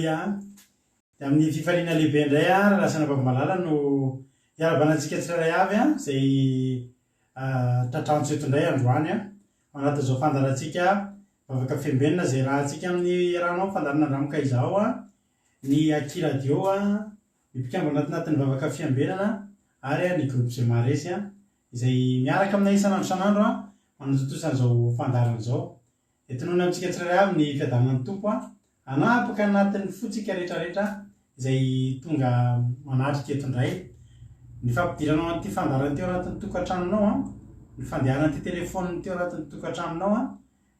Alleluia. De amin'ny fifaliana lehibe indray rasana Bavamalala no iarabanantsika tsirairay avy izay tratrantso eto indray androany anatin'izao fandarantsika vavaka fiambenana izay rahantsika amin'ny rano fandarana andramoka izao ny akiradio ny mpikambana anatin'ny vavaka fiambenana ary ny groupe izay maresy izay miaraka aminay isanandro manatotosan'izao fandarana izao. Etonona amintsika tsirairay avy ny fiadanan'ny tompo anapaka anatin'ny fotsika rehetrarehetra izay tonga manatrika eto indray. Ny fampidiranao an'ity fandarana teo anatin'ny tokantranonao ny fandehanan'ity telefôniny teo anatin'ny tokantranonao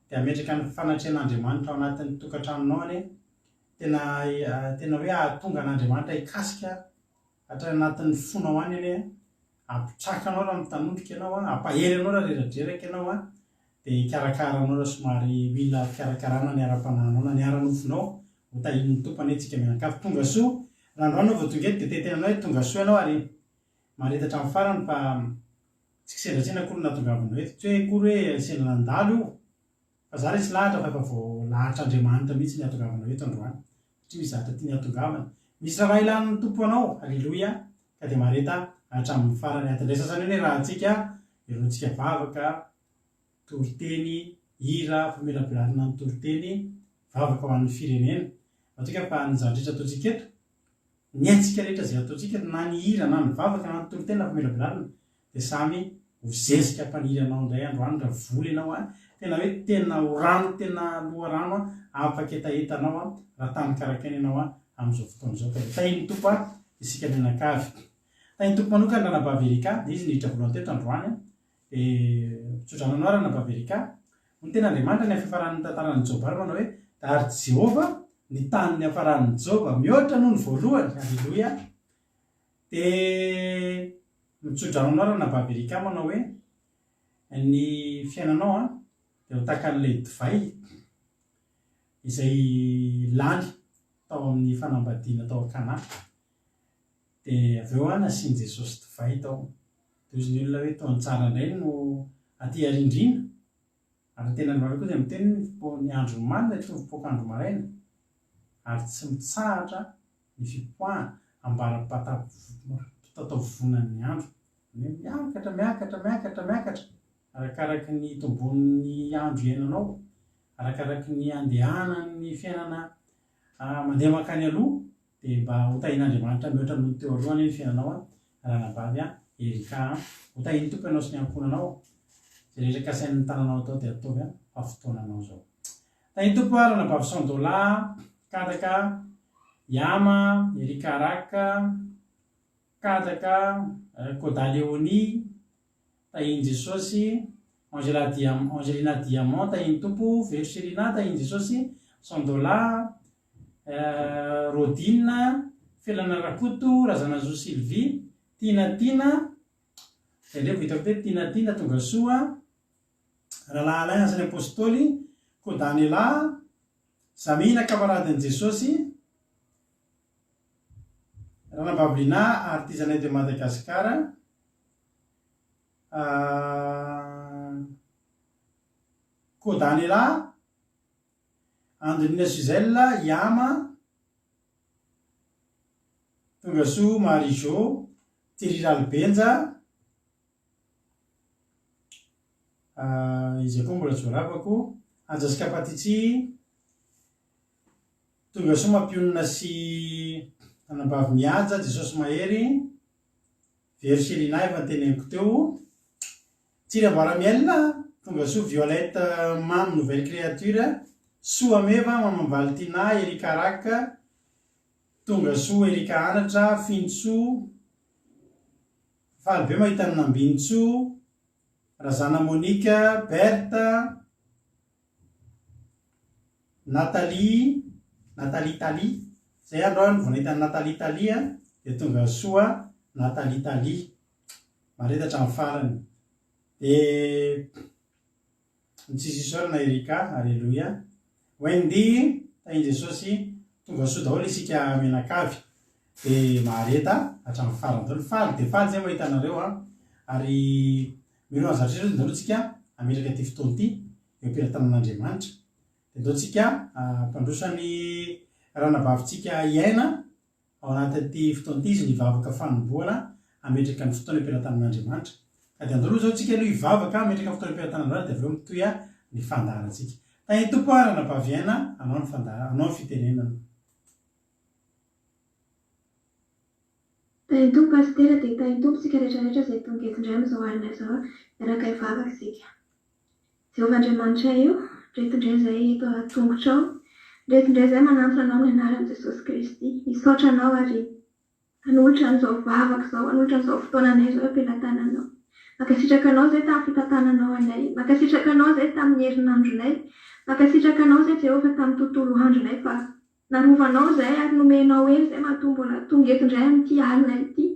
dia ametraka ny fanatrehan'Andriamanitra ao anatin'ny tokantranonao any tena hoe ahatonga an'Andriamanitra hikasika hatrany anatin'ny fonao any anie apitrakanao raha mitanondrika ianao ampahery anao raha reradreraka ianao dia hikarakaranao raha somary mila fikarakarana ny ara-pananao na ny ara-nofonao ho tahin'ny tompany antsika mianakavy tonga soa raha androany vao tonga eto dia tetenanao hoe tonga soa ianao ary maretatra amin'ny farany fa tsy kisendratsena akory nahatongavanao eto tsy hoe akory hoe sendra nandalo io fa za resy lahatra fa efa vao lahatr'Andriamanitra mihitsy ny ahatongavanao eto androany satria misy zatra tia ny ahatongavana misy raha ilan'ny tompo anao alleluia ka dia mareta hatramin'ny farany atindray sasany hoe raha antsika erontsika vavaka toriteny hira famelabelarina ny toriteny vavaka ho an'ny firenena atsika fa ny zavatra ataontsika eto ny haintsika rehetra izay ataontsika na ny hira na ny vavaka na ny toriteny na famelabelarina dia samy ho zezika mpaniry anao indray androany raha voly ianao tena hoe tena ho rano tena loha rano afaka etaetanao raha tany karakaina ianao amin'izao fotoana izao ka dia tahin'ny tompo isika mianakavy. Tahin'ny tompo manokana raha nabaverika dia izy niditra voalohany teto androany dia tsodrananao raha nabaverika ny tena Andriamanitra ny afiafaran'ny tantaran'ny Joba ary manao hoe ary Jehova ny tanin'ny hafaran'ny Joba mihoatra noho ny voalohany alleluia dia mitsodrananao raha nabaverika manao hoe ny fiainanao dia ho tahaka an'ilay divay izay lany tao amin'ny fanambadiana tao Kana dia avy eo nasian'i Jesosy divay tao dia izy ny olona hoe tao an-tsara indray no aty arindrina ary tena ny koa dia miteny ny andro manina tsy mipoaka andro maraina ary tsy mitsahatra ny fipoahana ambara-tatao vonan'ny andro miakatra arakaraky ny tombon'ny andro iainanao arakaraky ny andehanan'ny fiainana mandeha makany aloha dia mba ho tahin'Andriamanitra mihoatra noho teo alohany ny fiainanao raha nabavy erika ho tahin'ny tompo ianao sy ny ankonanao izay rehetra kasain'ny tananao atao dia ataovy fa fotoananao zao. Tahin'ny tompo raha nabavy Sandola Kadaka Yama Erika Raka Kadaka Kodaleoni tahin'i Jesosy Angelina Diamant tahin'ny tompo Verselina tahin'i Jesosy Sandola Rodina Felana Rakoto Razana Zo Sylvie Tina indray vitako hoe Tina tonga soa Rahalahy Alain Asany Apôstôly Kodanela Zamina kamaradin'i Jesosy Ranabablina artisanay de Madagasikara Kodanela Andelina Suzelle Yama tonga soa Marijo Tiriraly Benja izy koa mbola tsy voaravako Anjasika Patitsy tonga soa Mampionina sy anambavy mihaja Jesosy Mahery Verselina efa teneniko teo Tsiry Ambaramiel tonga soa Violette Mamy Nouvelle Créature Soa Meva Mamambalytina Erika Raka tonga soa Erika Anatra Fintso faly be mahita ny Nambintso Razana Monika Berta Nathalie zay androany vao nahita Nathalie dia tonga soa Nathalie maretatra amin'ny farany dia nitsisisorana Erika alleluia Wendy tahin'i Jesosy tonga soa daholo isika mianakavy dia mahareta hatramin'ny farany daholo faly dia faly zay mahita anareo ary mino any zatra izao tsika ametraka ty fotoana ity eo am-pirantanan'Andriamanitra dia ndao tsika mpandrosany raha navavintsika iaina ao anatin'ity fotoan'ity izy nivavaka fanomboana ametraka ny fotoana am-piaratan'Andriamanitra. Ka dia andaloha zao tsika aloha hivavaka ametraka ny fotoana am-piaratan'Andriamanitra dia avy eo mitohy ny fandaharantsika. Tany tompo raha navaviaina anao ny fandahara, anao ny fitenenana. Tany tompo pastera dia tany tompo sika rehetrarehetra izay tonga eto indray amin'izao alina izao miaraka hivavaka isika. Jehovah Andriamanitra io, reto indray izay eto an-tongotra ao, reto indray izay manantona anao amin'ny anaran'i Jesosy Kristy. Misaotra anao ary hanolotra an'izao vavaka izao, hanolotra an'izao fotoananay izao am-pelatananao. Mankasitraka anao izay tamin'ny fitantananao anay, mankasitraka anao izay tamin'ny herinandronay, mankasitraka anao izay Jehovah tamin'ny tontolo andronay fa narovanao izay ary nomenao ely izay mahatombola tonga eto indray amin'ity alina ity.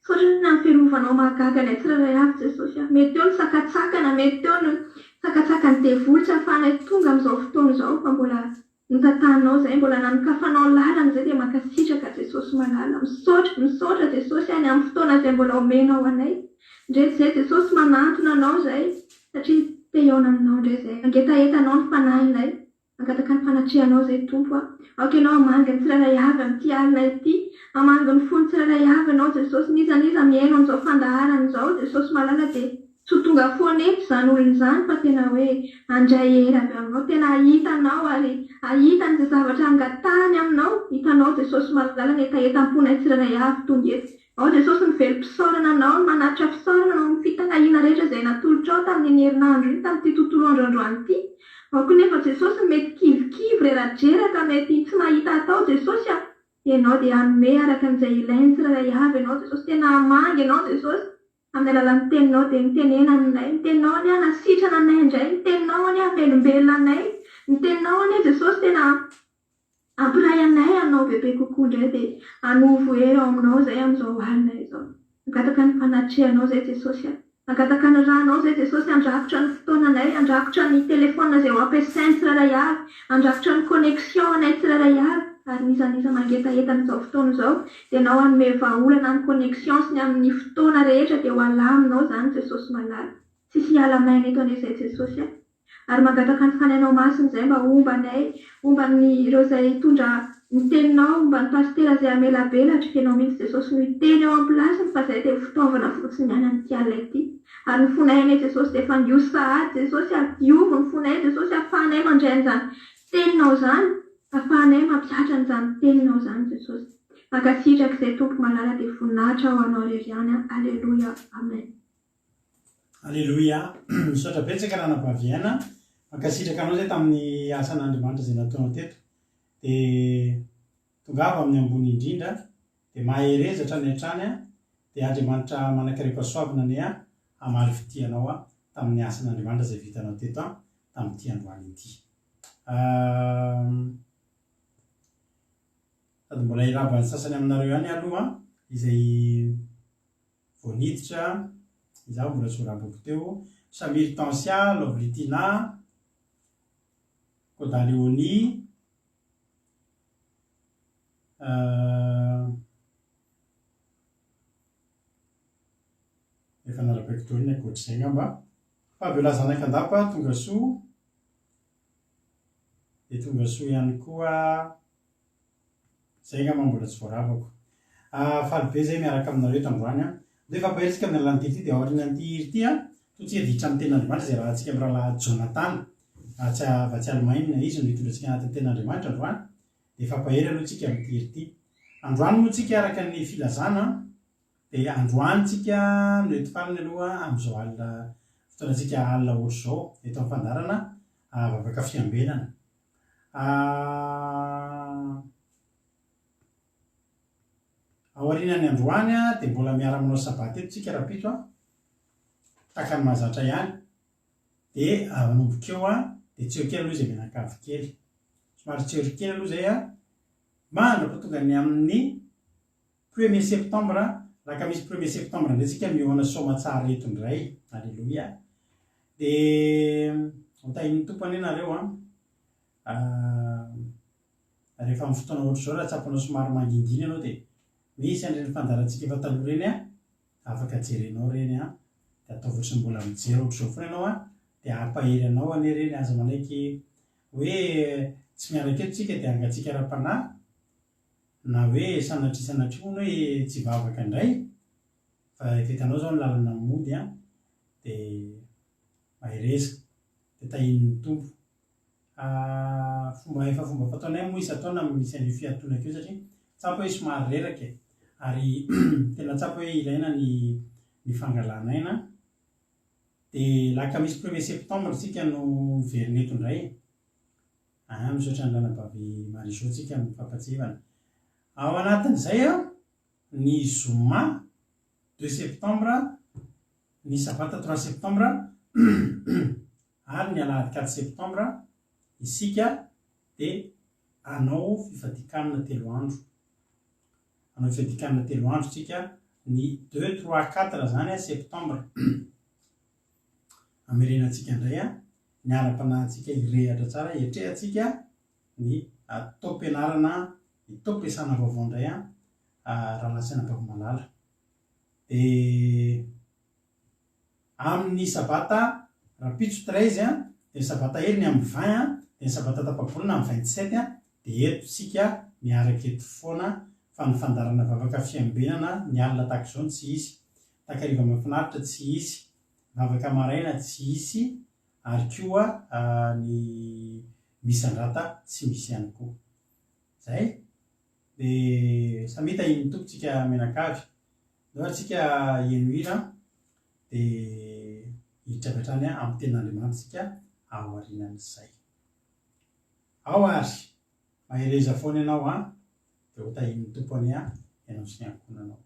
Saotra ny naferovanao mahagaga ilay tsirairay avy Jesosy. Mety eo ny sakatsakana, mety eo ny sakatsakany devoly tsy ahafahanay tonga amin'izao fotoana izao fa mbola notantahanao izay, mbola nanokafanao lalana izay dia mankasitraka Jesosy malala. Misaotra Jesosy any amin'ny fotoana izay mbola omenao anay. Ndreky izay Jesosy manantona anao izay satria te hiaona aminao indray izay. Angetahetanao ny fanahinay, mangataka ny fanatrihanao izay tompo a. Aoka ianao hamangy ny tsirairay avy amin'ity alina ity, hamangy ny fony tsirairay avy ianao Jesosy. Nizaniza miaino an'izao fandaharana izao Jesosy malala dia tsy ho tonga foana eto izany olona izany fa tena hoe handray hery avy aminao, tena ahitanao ary ahitany izay zavatra angatahany aminao. Hitanao Jesosy malala ny etahetam-ponay tsirairay avy tonga eto. Ao Jesosy ny velom-pisaorana anao, ny manatitra fisaorana anao, ny fitanahiana rehetra izay natolotra ao tamin'ny herinandro iny, tamin'ity tontolo androandroany ity. Ao konefa Jesosy mety kivikivy reradraraka, mety tsy mahita atao Jesosy a. Ianao dia hanome araka an'izay ilainy tsirairay avy ianao Jesosy. Tena hamangy ianao Jesosy amin'ny alalan'ny teninao dia mitenena aminay, ny teninao any a nasitrana anay indray, ny teninao any a velombelona anay, ny teninao any a Jesosy tena ampiray anay anao bebe kokoa indray dia hanovo hery ao aminao izay amin'izao alina izao. Mangataka ny fanatrihanao izay Jesosy a. Mangataka ny ranao izay Jesosy andrakotra ny fotoananay, andrakotra ny telefona izay ho ampiasainy tsirairay avy, andrakotra ny connexion anay tsirairay avy. Ary nizaniza mangetaheta amin'izao fotoana izao dia anao hanome vahaolana ny connexion sy ny amin'ny fotoana rehetra dia ho alaminao izany Jesosy malala. Tsisy hiala maina eto an'izay Jesosy a. Ary mangataka ny fanainao masina izay mba ombanay, omban'ny ireo izay hitondra ny teninao, omba ny pastera izay amelabelatra ianao mihitsy Jesosy no hiteny ao am-pilasiny fa izay dia fitaovana fotsiny ihany an'ity alina ity. Ary ny fonay Jesosy dia efa ndio sahady Jesosy ary diovo ny fonay Jesosy ahafahanay mandray an'izany teninao izany, ahafahanay mampiatra an'izany teninao izany Jesosy. Mankasitraka izay tompo malala dia voninahitra ho anao irery ihany. Alleluia. Amen. Alleluia. Misaotra betsaka raha navaviaina. Mankasitraka anao izay tamin'ny asan'Andriamanitra izay nataonao teto. Dia tongava amin'ny ambony indrindra dia maherezatra ny hatrany a. Dia Andriamanitra manankarem-pahasoavana anay a hamaly fitianao a tamin'ny asan'Andriamanitra izay vitanao teto a tamin'ity androany ity. Sady mbola hirava ny sasany aminareo ihany aloha izay voaniditra izaho mbola tsy horaboko teo. Samir Tansia, Lovritina, Kodaleoni, efa narapaiko teo ny ankoatr'izay ngamba. Fahabelazana Kandapa, Tongasoa, dia Tongasoa ihany koa izay ngamba mbola tsy voaravako. Falibe izay miaraka aminareo tandroany a. Dia efa pahersika amin'ny alan'ity ity dia aorian'ity ity a totsika ditra amin'ny ten'Andriamanitra izay rahantsika amin'ny rahalahy Jonathan Vatsy Alemaina izy no hitondratsika anatin'ny ten'Andriamanitra androany. Dia efa pahery aloha tsika amin'ity ity. Androany moa tsika araka ny filazana dia androany tsika no eto farany aloha amin'izao alina fotoanantsika alina ohatr'izao eto amin'ny fandarana vavaka fiambenana. Aorianany androany a dia mbola miara aminao sabaty eto tsika rapitro a taka ny mahazatra ihany. Dia manomboka eo a dia tsy eo kely aloha izay menakavy kely, somary tsy eo kely aloha izay a mandrapatonga ny amin'ny 1er septembre. Raha ka misy 1er septembre indray tsika mihoana somatsara eto indray. Alleluia. Dia hotahin'ny tompony ianareo a rehefa amin'ny fotoana ohatr'izao raha tsapanao somary mangingina ianao dia misy andreny fandarantsika efa taloha reny a afaka jerenao reny a dia atao ohatrany mbola mijery ohatr'izao foana ianao a dia ampahery anao ane reny aza manaiky hoe tsy miaraka eto tsika dia angatsika ara-panahy na hoe sanatry hono hoe tsy vavaka indray fa efitanao zao ny lalana mody a dia mahiresika dia tahin'ny tompo fomba fataonay moa isa-taona misy an'io fiantonako io satria tsapo hoe somary reraka ary tena tsapo hoe ilaina ny fangalana aina dia lakamisy 1er septembre tsika no verineto indray misaotra ny lanabavy Marisô tsika mifampatsivana ao anatin'izay a ny zoma 2 septembre ny sabata 3 septembre ary ny alahady 4 septembre isika dia anao fifadikanana 3 andro tsika ny 2, 3, 4 zany a septembre amerenantsika indray a ny ara-panahintsika irehatra tsara etrehantsika ny taom-pianarana ny taom-piasana vaovao indray a raha lasaina Bavamalala dia amin'ny sabata rapitso 13 a dia ny sabata hely ny amin'ny 20 a dia ny sabata tapabolona amin'ny 27 a dia eto sika miaraka eto foana fa ny fandarana vavaka fiambenana ny alina tahaka izao tsy isy takariva mahafinaritra tsy isy vavaka maraina tsy isy ary koa ny misandrata tsy misy ihany koa zay dia samita iny tompontsika menakavy loha tsika enohira dia hitravetrany amin'ny tenin'Andriamanitsika ao arinan'izay ao ary mahereza foana ianao dia ho tahin'ny tompony ianao sy ny ankonanao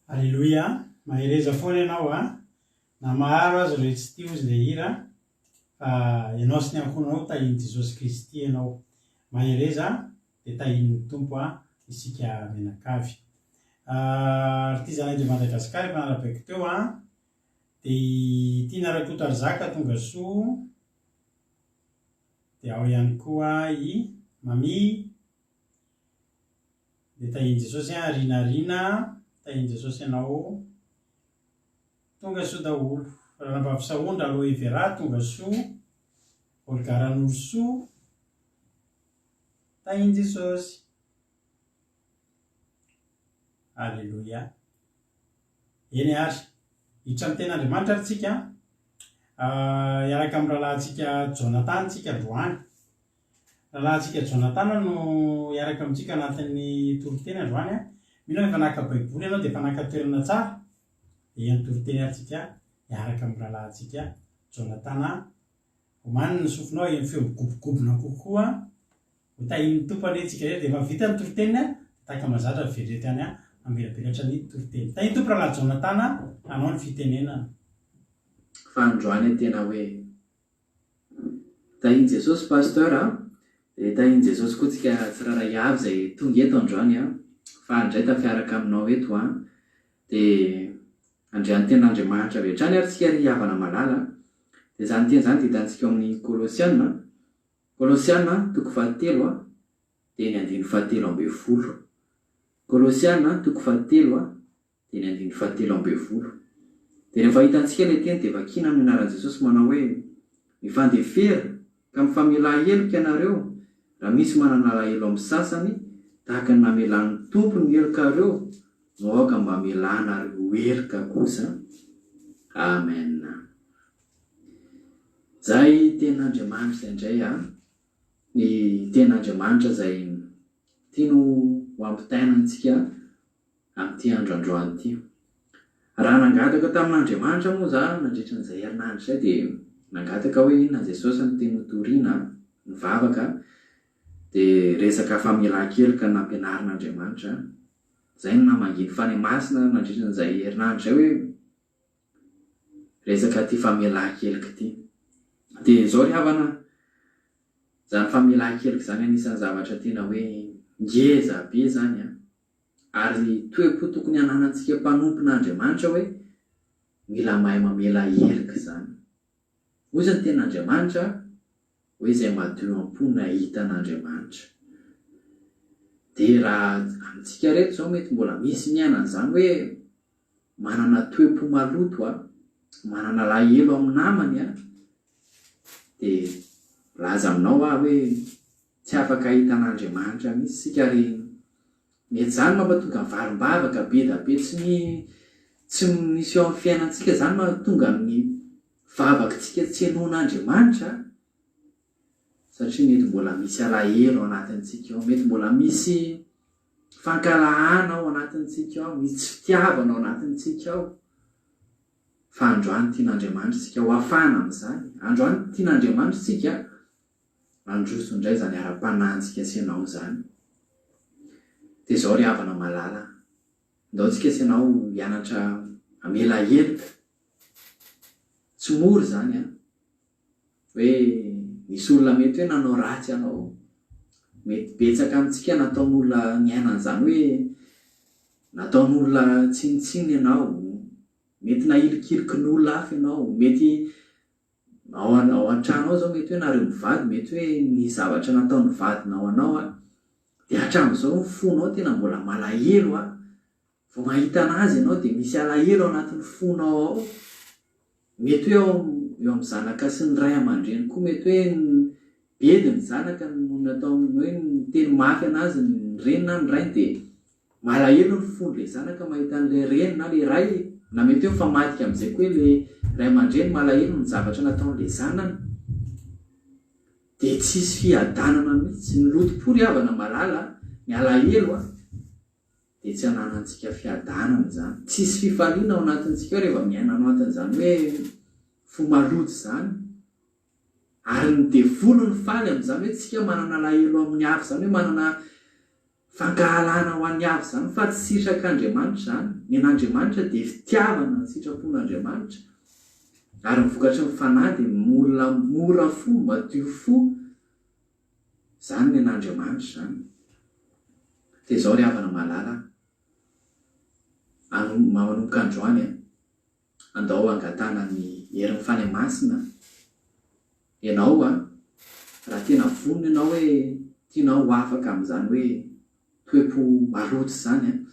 Alleloia, mahereza foana ianao na maharo azy re tsy tia ozy le hira fa ianao sy ny ankonanao tahiny Jesosy Kristy ianao. Mahereza dia tahin'ny tompo isika menakavy. Ity zanay Madagasikara efa narabaiko teo dia tia Narakoto Zaka tonga soa, dia ao ihany koa i Mami, dia tahin'i Jesosy rinarina, tahin'i Jesosy ianao tonga soa daholo. Ranambavy Aloe Vera tonga soa, Olgaran'olo soa, tahin'i Jesosy. Alleluia. Eny ary hiditra amin'ny ten'Andriamanitra ary tsika hiaraka amin'ny rahalahintsika Jonathan tsika androany. Rahalahintsika Jonathan no hiaraka amintsika anatin'ny toriteny androany. Mino efa naka baiboly ianao dia efa naka toerana tsara dia ny toriteny ary tsika hiaraka amin'ny rahalahintsika Jonathan. Omaniny ny sofinao eny feo migobogobona kokoa ho tahin'ny tompo anetsika dia efa vita ny toriteny tahaka mazatra vedrety any ambelabelatra ny toriteny. Tahin'ny tompo rahalahy Jonathan anao ny fitenenana. Fa androany tena hoe tahin'i Jesosy pasteur dia tahin'i Jesosy koa tsika tsiraray avy izay tonga eto androany fa andray tafiaraka aminao eto dia andrian'ny ten'Andriamanitra avy hatrany ary tsika ry havana malala. Dia izany teny izany dia hitantsika amin'ny Kolosiana 3:7 dia ny 7:20. Kolosiana 3:7 dia ny 7:20. Dia rehefa hitantsika ilay teny dia vakina amin'ny anaran'i Jesosy manao hoe mifandefera ka mifamela heloka ianareo raha misy manana alahelo amin'ny sasany tahaka ny namelan'ny tompo ny heloka ireo no aoka mba melana reo heloka kosa. Amen. Zay ten'Andriamanitra izay indray ny ten'Andriamanitra izay tiano ho ampitainantsika amin'ity androandroany ity. Raha nangataka tamin'Andriamanitra moa za nandritra n'izay herinandro izay dia nangataka hoe inona Jesosy no teny hotoriana mivavaka dia resaka famelan-keloka nampianarin'Andriamanitra. Zay no namanginy fany masina nandritra n'izay herinandro izay hoe resaka ty famelan-keloka ity. Dia izao ry havana, zany famelan-keloka zany anisan'ny zavatra tena hoe ngeza be zany ary toe-po tokony hananantsika mpanompon'Andriamanitra hoe mila mahay mamela heloka zany. Ozy ny ten'Andriamanitra hoe izay madio am-po na hita an'Andriamanitra. Dia raha amintsika reto izao mety mbola misy miainan'izany hoe manana toe-po maloto manana lahelo amin'ny namany dia laza aminao hoe tsy afaka hita an'Andriamanitra mihitsy sika ry. Mety zany mampatonga varim-bavaka be da be tsy misy eo amin'ny fiainantsika zany mahatonga amin'ny vavakantsika tsy henoan'Andriamanitra satria mety mbola misy alahelo ao anatintsika ao, mety mbola misy fankalahana ao anatintsika ao, misy tsy fitiavana ao anatintsika ao. Fa androany tian'Andriamanitra sika ho afana amin'izany. Androany tian'Andriamanitra sika androso indray zany ara-panantsika sy ianao zany. Dia izao ry havana malala, ndaontsika sy ianao hianatra amela heloka. Tsy mora zany hoe misy olona mety hoe nanao ratsy ianao, mety betsaka amintsika nataon'olona niainan'izany hoe nataon'olona tsinitsiny ianao, mety nahilikiliky n'olona hafa ianao, mety ao an-trano ao zao mety hoe nareo mivady, mety hoe ny zavatra nataon'ny vadinao anao dia hatramin'izao ny fonao tena mbola malahelo vao mahita anazy ianao dia misy alahelo ao anatin'ny fonao ao. Mety hoe eo amin'ny zanaka sy ny ray aman-dreny koa mety hoe bedy ny zanaka no natao hoe ny teny mafy anazy ny renina ny ray dia malahelo ny fon'ilay zanaka mahita an'ilay reny na ilay ray, na mety hoe mifamadika amin'izay koa ilay ray aman-dreny malahelo ny zavatra nataon'ilay zanany. Dia tsisy fiadanana mihitsy ny loto-pory havana malala ny alahelo dia tsy hananantsika fiadanana zany. Tsisy fifaliana ao anatintsika rehefa miaina anatin'izany hoe fo maloto zany. Ary ny devolo ny faly amin'izany hoe tsika manana lahelo amin'ny hafa zany, hoe manana fankahalana ho an'ny hafa zany, fa tsy sitrak'Andriamanitra zany. Ny an'Andriamanitra dia fitiavana ny sitrapon'Andriamanitra. Ary ny vokatry ny fanahy dia mora fo, madio fo. Zany ny an'Andriamanitra zany. Dia izao ry havana malala, manomboka androany andao angatana ny herin'ny fany masina. Ianao raha tena vonona ianao hoe tianao afaka amin'izany hoe toepo maloto zany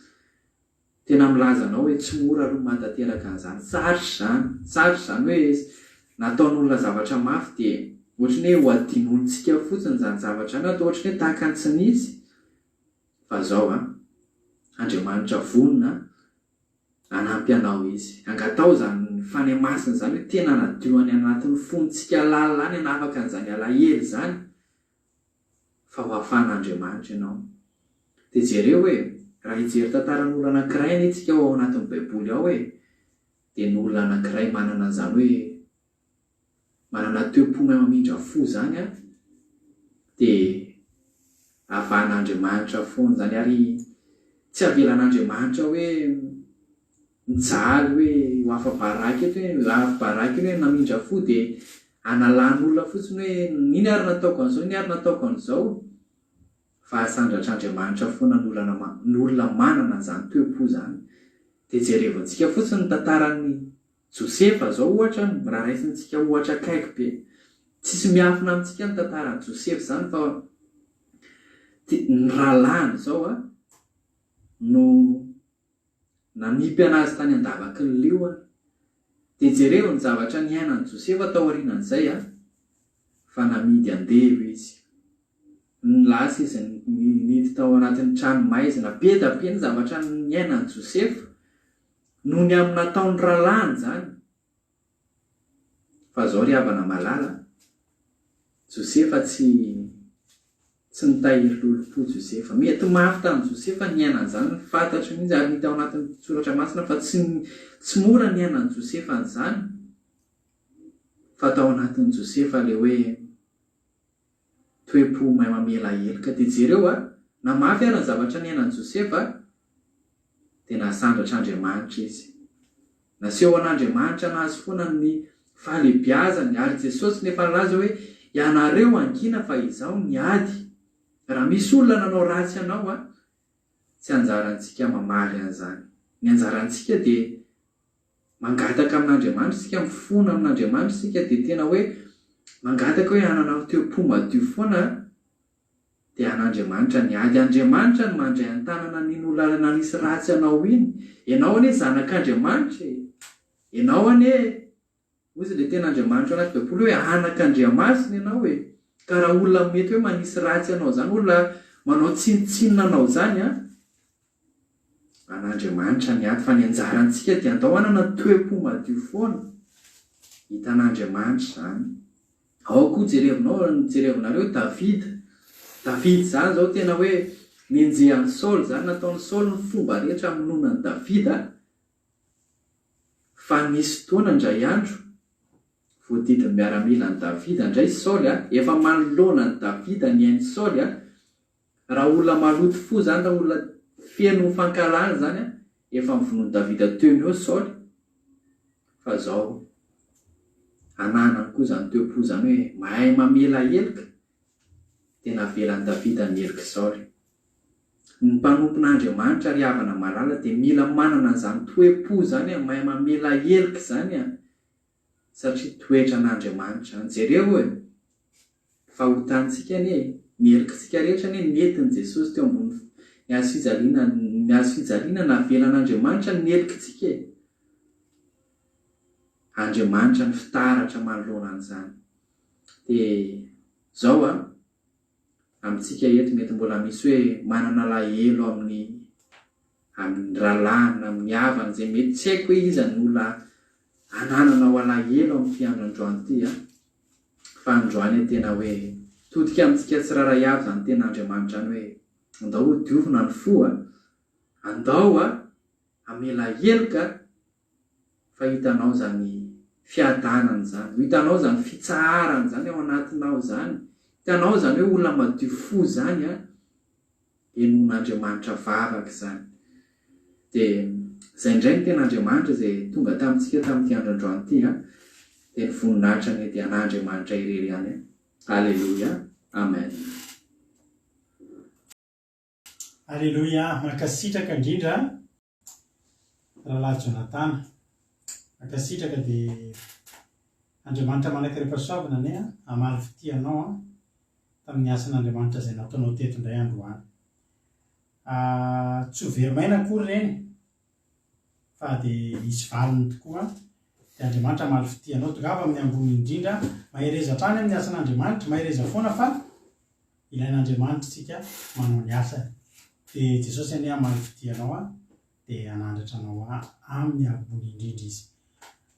tena milaza anao hoe tsy mora aloha matateraka an'izany. Sarotra zany hoe nataon'olona zavatra mafy dia ohatrany hoe ho adinontsika fotsiny zany zavatra any, atao ohatrany hoe tahaka ny tsy nisy. Fa zao Andriamanitra vonona hanampy anao izy. Angatao zany fany masina zany hoe tena nadio any anatin'ny fontsika lalina any afaka an'izany alahelo zany, fa ho afan'Andriamanitra ianao. Dia jereo hoe raha hijery tantaran'olona anankiray anitsika ao anatin'ny baiboly ao dia n'olona anankiray manana an'izany hoe manana toepo mamindra fo zany dia avan'Andriamanitra foana zany. Ary tsy avelan'Andriamanitra hoe mijaly hoe ho afa-baraky eto hoe namindra fo dia analan'olona fotsiny hoe niny ary nataoko an'izao, niny ary nataoko an'izao. Fa asandratr'Andriamanitra foana n'olona manana an'izany toepo zany. Dia jerevantsika fotsiny ny tantaran'ny Josefa zao ohatra, raha raisintsika ohatra akaiky be. Tsisy miafina amintsika ny tantaran'i Josefa zany, fa ny rahalahiny zao no namipy anazy tany andavaky ny liona. Dia jereo ny zavatra niainan'i Josefa tao aorianan'izay fa namidy andelo izy. Ny lasa izy nidy tao anatin'ny trano maizina. Be da be ny zavatra niainan'i Josefa noho ny amin'ny nataon'ny rahalahiny zany. Fa zao ry havana malala, Josefa tsy nitahiry lolo-po Josefa. Mety mafy tamin'i Josefa niainan'izany, fantatry mihitsy ary hita ao anatin'ny soratra masina fa tsy mora niainan'i Josefa an'izany. Fa tao anatin'i Josefa le hoe toepo mahay mamela helika. Dia jereo na mafy ary ny zavatra niainan'i Josefa dia nasandratr'Andriamanitra izy. Naseho an'Andriamanitra anazy foana ny fahalebiazany. Ary Jesosy nefa nilaza hoe ianareo angina fa izaho niady. Raha misy olona nanao ratsy ianao tsy anjarantsika mamaly an'izany. Ny anjarantsika dia mangataka amin'Andriamanitra sika, mifono amin'Andriamanitra sika, dia tena hoe mangataka hoe hanana toepo madio foana dia an'Andriamanitra niady. Andriamanitra no mandray an-tanana n'iny olona nanisy ratsy anao iny. Ianao anie zanak'Andriamanitra, ianao anie ozy le tena Andriamanitra anaty baiboly hoe anak'Andriamasina ianao ka raha olona mety hoe manisy ratsy anao zany, olona manao tsinitsinina anao zany an'Andriamanitra niady. Fa ny anjarantsika dia andao hanana toepo madio foana hitan'Andriamanitra zany. Ao koa jerevinareo David zany zao tena hoe nenjehan'ny Saoly zany, nataon'ny Saoly ny fomba rehetra amin'nonan'i David. Fa nisy fotoana indray andro voadidiny miaramila ny David indray Saoly efa manoloana ny David niain'ny Saoly raha olona maloto fo zany, raha olona feno fankalana zany efa mivonoan'i David teo eo Saoly. Fa zao ananany koa zany toepo zany hoe mahay mamela helika, tena avelan'i David mielika Saoly. Ny mpanompon'Andriamanitra ry havana malala dia mila manana zany toepo zany mahay mamela helika zany satria toetra an'Andriamanitra. Jereo fahotantsika ny helikitsika rehetra nentin' Jesosy teo ambony ny hazo fijaliana na avelan'Andriamanitra ny helikitsika. Andriamanitra ny fitaratra manoloana an'izany. Dia zao amintsika eto mety mbola misy hoe manana lahelo amin'ny rahalahina, amin'ny havana izay mety tsy haiko hoe iza ny olona anananao alahelo amin'ny fiandro androany ity. Fa androany tena hoe todika amintsika tsiraray avy zany tena Andriamanitra any hoe andao ho diovina ny fo andao amela heloka fa hitanao zany fiadanany zany, hitanao zany fitsarany zany ao anatinao zany, hitanao zany hoe olona madio fo zany enon'Andriamanitra vavaka zany. Dia zay indray ny ten'Andriamanitra zay tonga tamintsika tamin'ity androandroany ity dia ny voninahitra ny dia an'Andriamanitra irery ihany. Alleluia, amen. Alleluia, mankasitraka indrindra rahalahy Jonatana, mankasitraka dia Andriamanitra manankirepasoavana ane hamaly fitianao tamin'ny asan'Andriamanitra izay nataonao teto indray androany. Tsy ho verimaina akory ireny fa dia hisy valiny tokoa dia Andriamanitra hamaly fitianao tongava amin'ny ambony indrindra, mahereza hatrany amin'ny asan'Andriamanitra, mahereza foana fa ilain'Andriamanitra tsika manao ny asany. Dia Jesosy anie hamaly fitianao dia hanandratra anao amin'ny ambony indrindra izy.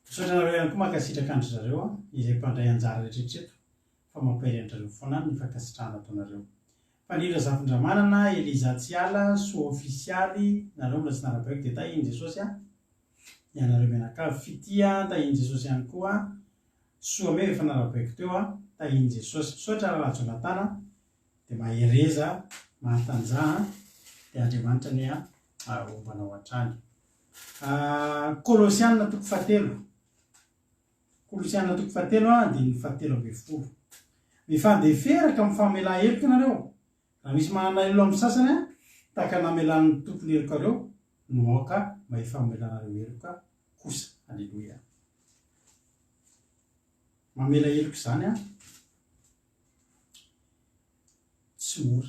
Misaotra anareo ihany koa mankasitraka andry zareo izay mpandray anjara rehetrarehetra fa mampahery andrareo foana ny fankasitrahana ataonareo. Fanira Zafindramanana, Eliza Tsiala, Soa Ofisialy, nareo mbola tsy narabaiko dia tahiny Jesosy ianareo mianakavy Fitia, tahiny Jesosy ihany koa, Soa me efa narabaiko teo tahiny Jesosy. Misaotra rahalahy Jonatana dia mahereza mahantanja dia Andriamanitra ny ombanao hatrany. Kolosianina toko fahatelo. Kolosianina toko fahatelo dia ny fahatelo amby folo. Mifandeferaka amin'ny famelà heloka nareo. Raha misy manana elo amin'ny sasany tahaka namelan'ny tompony heloka reo, noaka mba hifamelanareo heloka kosa. Alleluia. Mamela heloka izany tsy mora.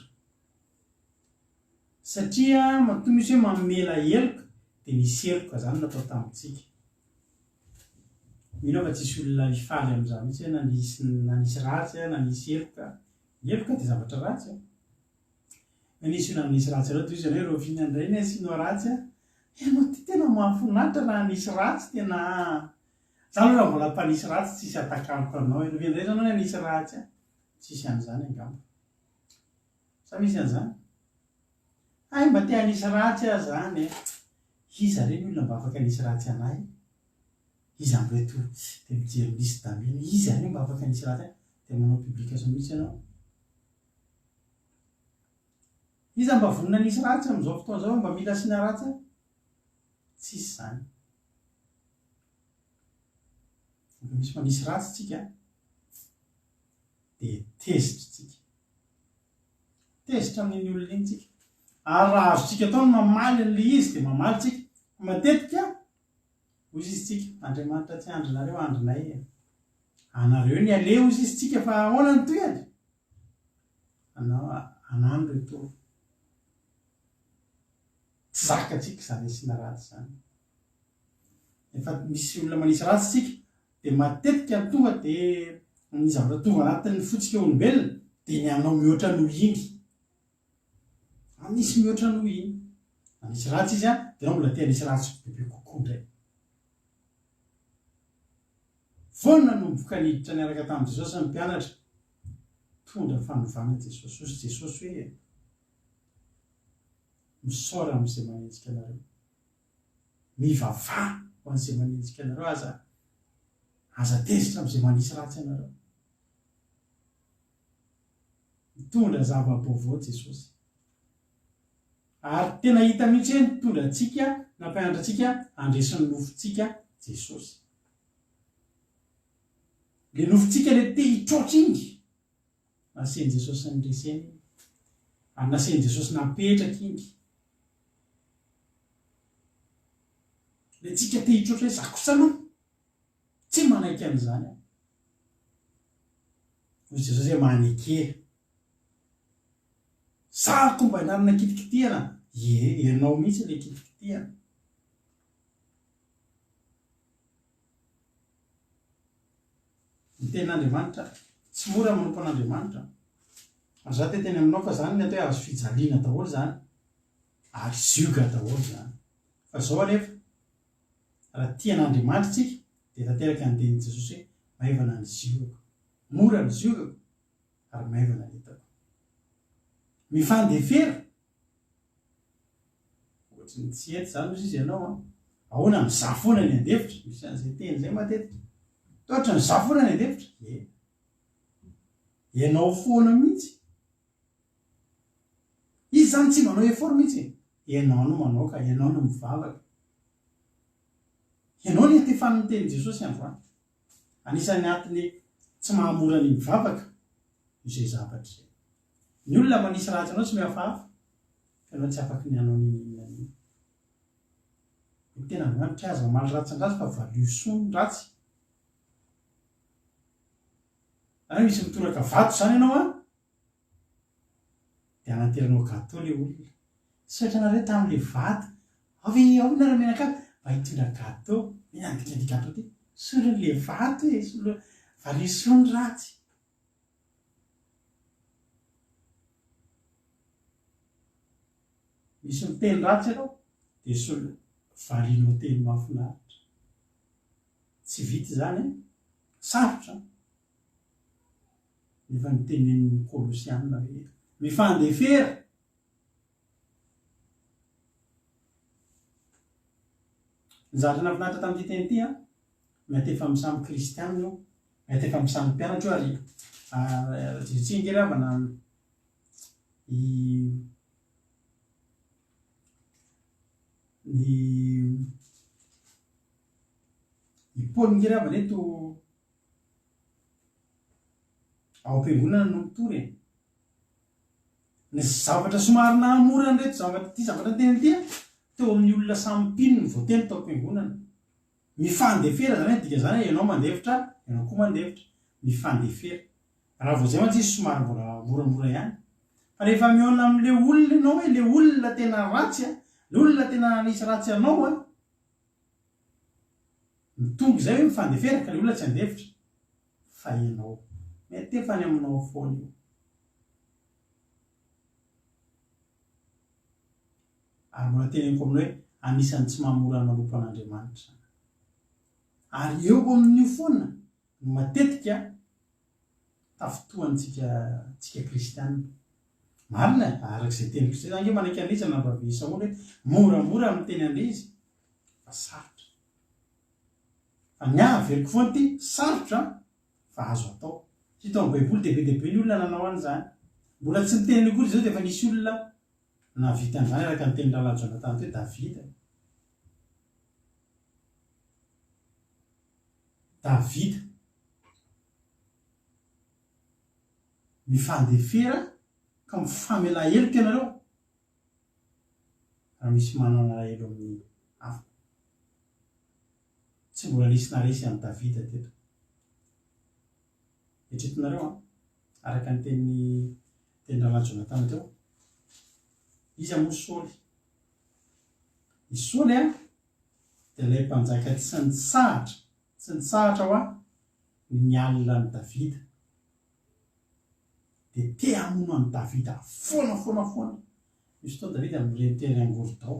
Satria matoa misy hoe mamela heloka dia nisy heloka zany natao tamintsika. Mino fa tsisy olona hifaly amin'izany mihitsy hoe nanisy ratsy nanisy heloka. Heloka dia zavatra ratsy. Nanisy olona nanisy ratsy ireo toy izany hoe reo fihinandray ny asianao ratsy ianao ty tena mahafinaritra raha nisy ratsy tena zany raha mbola mpanisy ratsy tsisy atakaniko anao reo fihinandray zanao ny anisy ratsy tsisy an'izany angamba. Sa misy an'izany? Ay mba te hanisy ratsy zany iza reny olona mba afaka hanisy ratsy anay? Iza mreto dia mijery misy damina, iza reny mba afaka hanisy ratsy dia manao publication mihitsy ianao. Iza mba vonona nisy ratsy amin'izao fotoana izao mba mila asiana ratsy? Tsisy izany. Mba misy manisy ratsy tsika dia tezitra tsika. Tezitra amin'iny olona iny tsika. Ary raha azotsika atao ny mamaly an'ilay izy dia mamaly tsika. Matetika hozy izy tsika Andriamanitra tsy andrinareo andrinay. Anareo ny aleo hozy izy tsika fa ahoana ny toyany? Anao anano reto. Tsy zakatsika izany asiana ratsy izany. Efa misy olona manisy ratsy tsika dia matetika ny tonga dia ny zavatra tonga anatin'ny fotsika olombelona dia ny anao mihoatra noho iny. Anisy mihoatra noho iny. Anisy ratsy izy dia anao mbola te hanisy ratsy bebe kokoa indray. Foana no mivoaka niditra niaraka tamin'i Jesosy ny mpianatra. Tondra fanovana Jesosy. Hozy Jesosy hoe misaora amin'izay manenjika anareo. Mivavaha ho an'izay manenjika anareo aza tezitra amin'izay manisy ratsy anareo. Mitondra zava-baovao Jesosy. Ary tena hita mihitsy hoe nitondra antsika, nampianatra antsika andresin'ny nofontsika Jesosy. Le nofontsika le te hitroatra iny. Naseny Jesosy nandreseny. Ary naseny Jesosy napetraka iny. Le tsika te hitroatra hoe zakosana tsy manaiky an'izany. Hoy Jesosy hoe maneke. Sariko mba hinarana kitikitihana. Ianao mihitsy ilay kitikitihana. Ny ten'Andriamanitra tsy mora manompo an'Andriamanitra. Ary za te teny aminao fa zany ny atao hoe azo fijaliana daholo zany. Ary zioga daholo zany. Fa zao anefa raha tia an'Andriamanitra tsika dia tanteraka ny tenin'i Jesosy hoe maivana ny ziogako. Mora ny ziogako ary maivana ny hitako. Mifandefera. tsy ety zany misy izy ianao ahoana mizaha foana ny andefitra misy an'izay teny zay matetika toatra mizaha foana ny andefitra ianao foana mihitsy izy zany tsy manao effort mihitsy ianao no manao ka ianao no mivavaka ianao ny atefan'ny teny Jesosy androany anisan'ny antony tsy mahamora ny mivavaka izay zavatra izay ny olona manisy ratsy anao tsy mihafahafa ianao tsy afaka ny anao ny tena manitra aza maly ratsin-dratsy fa valio soa ratsy any misy mitoraka vato zany ianao dia anateranao gâteau le olona soatranareo tamin'le vato avy ao nareo menaka mba hitondra gâteau miandikady gâteau ty solon'le vato solo valio soa ny ratsy misy miteny ratsy ianao dia solo valinao teny mahafinaritra tsy vity zany sarotra nefa nitenen'ny Kolosianina hoe mifandefera ny zavatra nafinaritra tamin'ity teny ity mety efa misamy kristianina io mety efa misamy mpianatra io ary jitsingely avana ny Paoly ngery avana eto ao am-piangonana no mitory ny zavatra somary nahamora an'ireto zavatra teny ity teo amin'ny olona samy mpino ny voateny tao am-piangonana mifandefera zany dika zany ianao mandefitra ianao koa mandefitra mifandefera raha vao zay mantsy izy somary mbola moramora ihany fa rehefa mihaona amin'le olona ianao hoe le olona tena ratsy le olona tena nisy ratsy anao mitonga zay hoe mifandefera ka le olona tsy andefitra fa ianao mety efa ny aminao foana io ary mbola teneniko aminao hoe anisan'ny tsy mahamora ny manompo an'Andriamanitra ary eo amin'io foana no matetika tafotohantsika kristianina marina arak'izay teny Kristy zany manaiky an'izy nambavisa hoe moramora amin'ny teny an'izy fa sarotra fa ny aveliko foana ty sarotra fa azo atao sy tao amin'ny baiboly dia be dia be ny olona nanao an'izany mbola tsy miteny kory zao dia efa nisy olona navita an'izany araka ny teny lala Jonathan hoe Davida mifandefera ka mifamela heloka ianareo raha misy manana elo amin'ny hafa tsy mbola nisy naresy amin'ny Davida teto etretinareo araka ny teny lala Jonathan teo izy amoa Saoly i Saoly dia ilay mpanjaka sy ny sahatra ny alina ny Davida dia te hamono an'i Davida foana misy tao Davida amin'ireny teny angoro-tao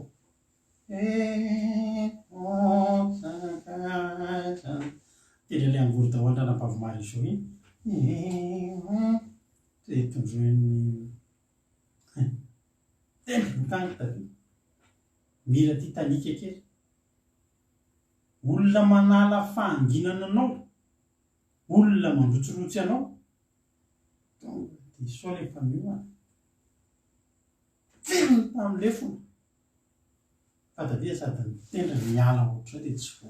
teny le angoro-tao an-tranam-pavomary izao iny tondroen'ny tena mitany Davida mila Titanika kely olona manala fahanginana anao olona mandrotsirotsy anao dia Saoly efa mioana firiny amin'le fona fa Davida sady mitendra miala ohatr'izao dia tsy vo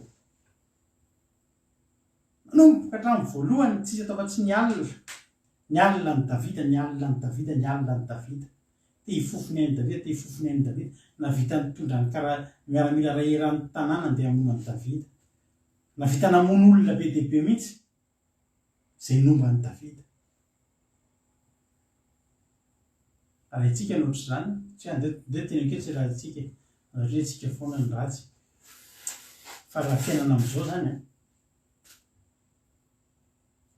manomboka hatramin'ny voalohany tsisy atao fa tsy ny alina ny Davida te hifofony an'i Davida navita nitondra ny miaramila ray eran'ny tanàna dia hamono an'i Davida navita namono olona be dia be mihitsy zay nomba an'i Davida raha itsika nohatra izany tsy andeha teny kely tsy raha itsika satria itsika foana ny ratsy fa raha fiainana amin'izao zany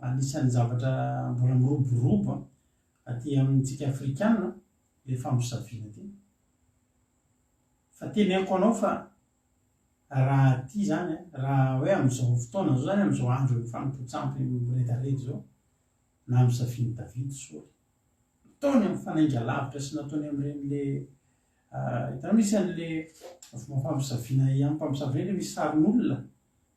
anisan'ny zavatra mbola miroborobo aty amintsika Afrikanina le fambosaviana ty fa teneniko anao fa raha ty zany raha hoe amin'izao fotoana zao zany amin'izao andro mifampitsampy miredaredy zao na misafiany Davida Saoly nataony amin'ny fanainga lavitra sy nataony amin'ireny le Hitanao misy an'le fomba fampisaviana amin'ny mpamosavy le misy sarin'olona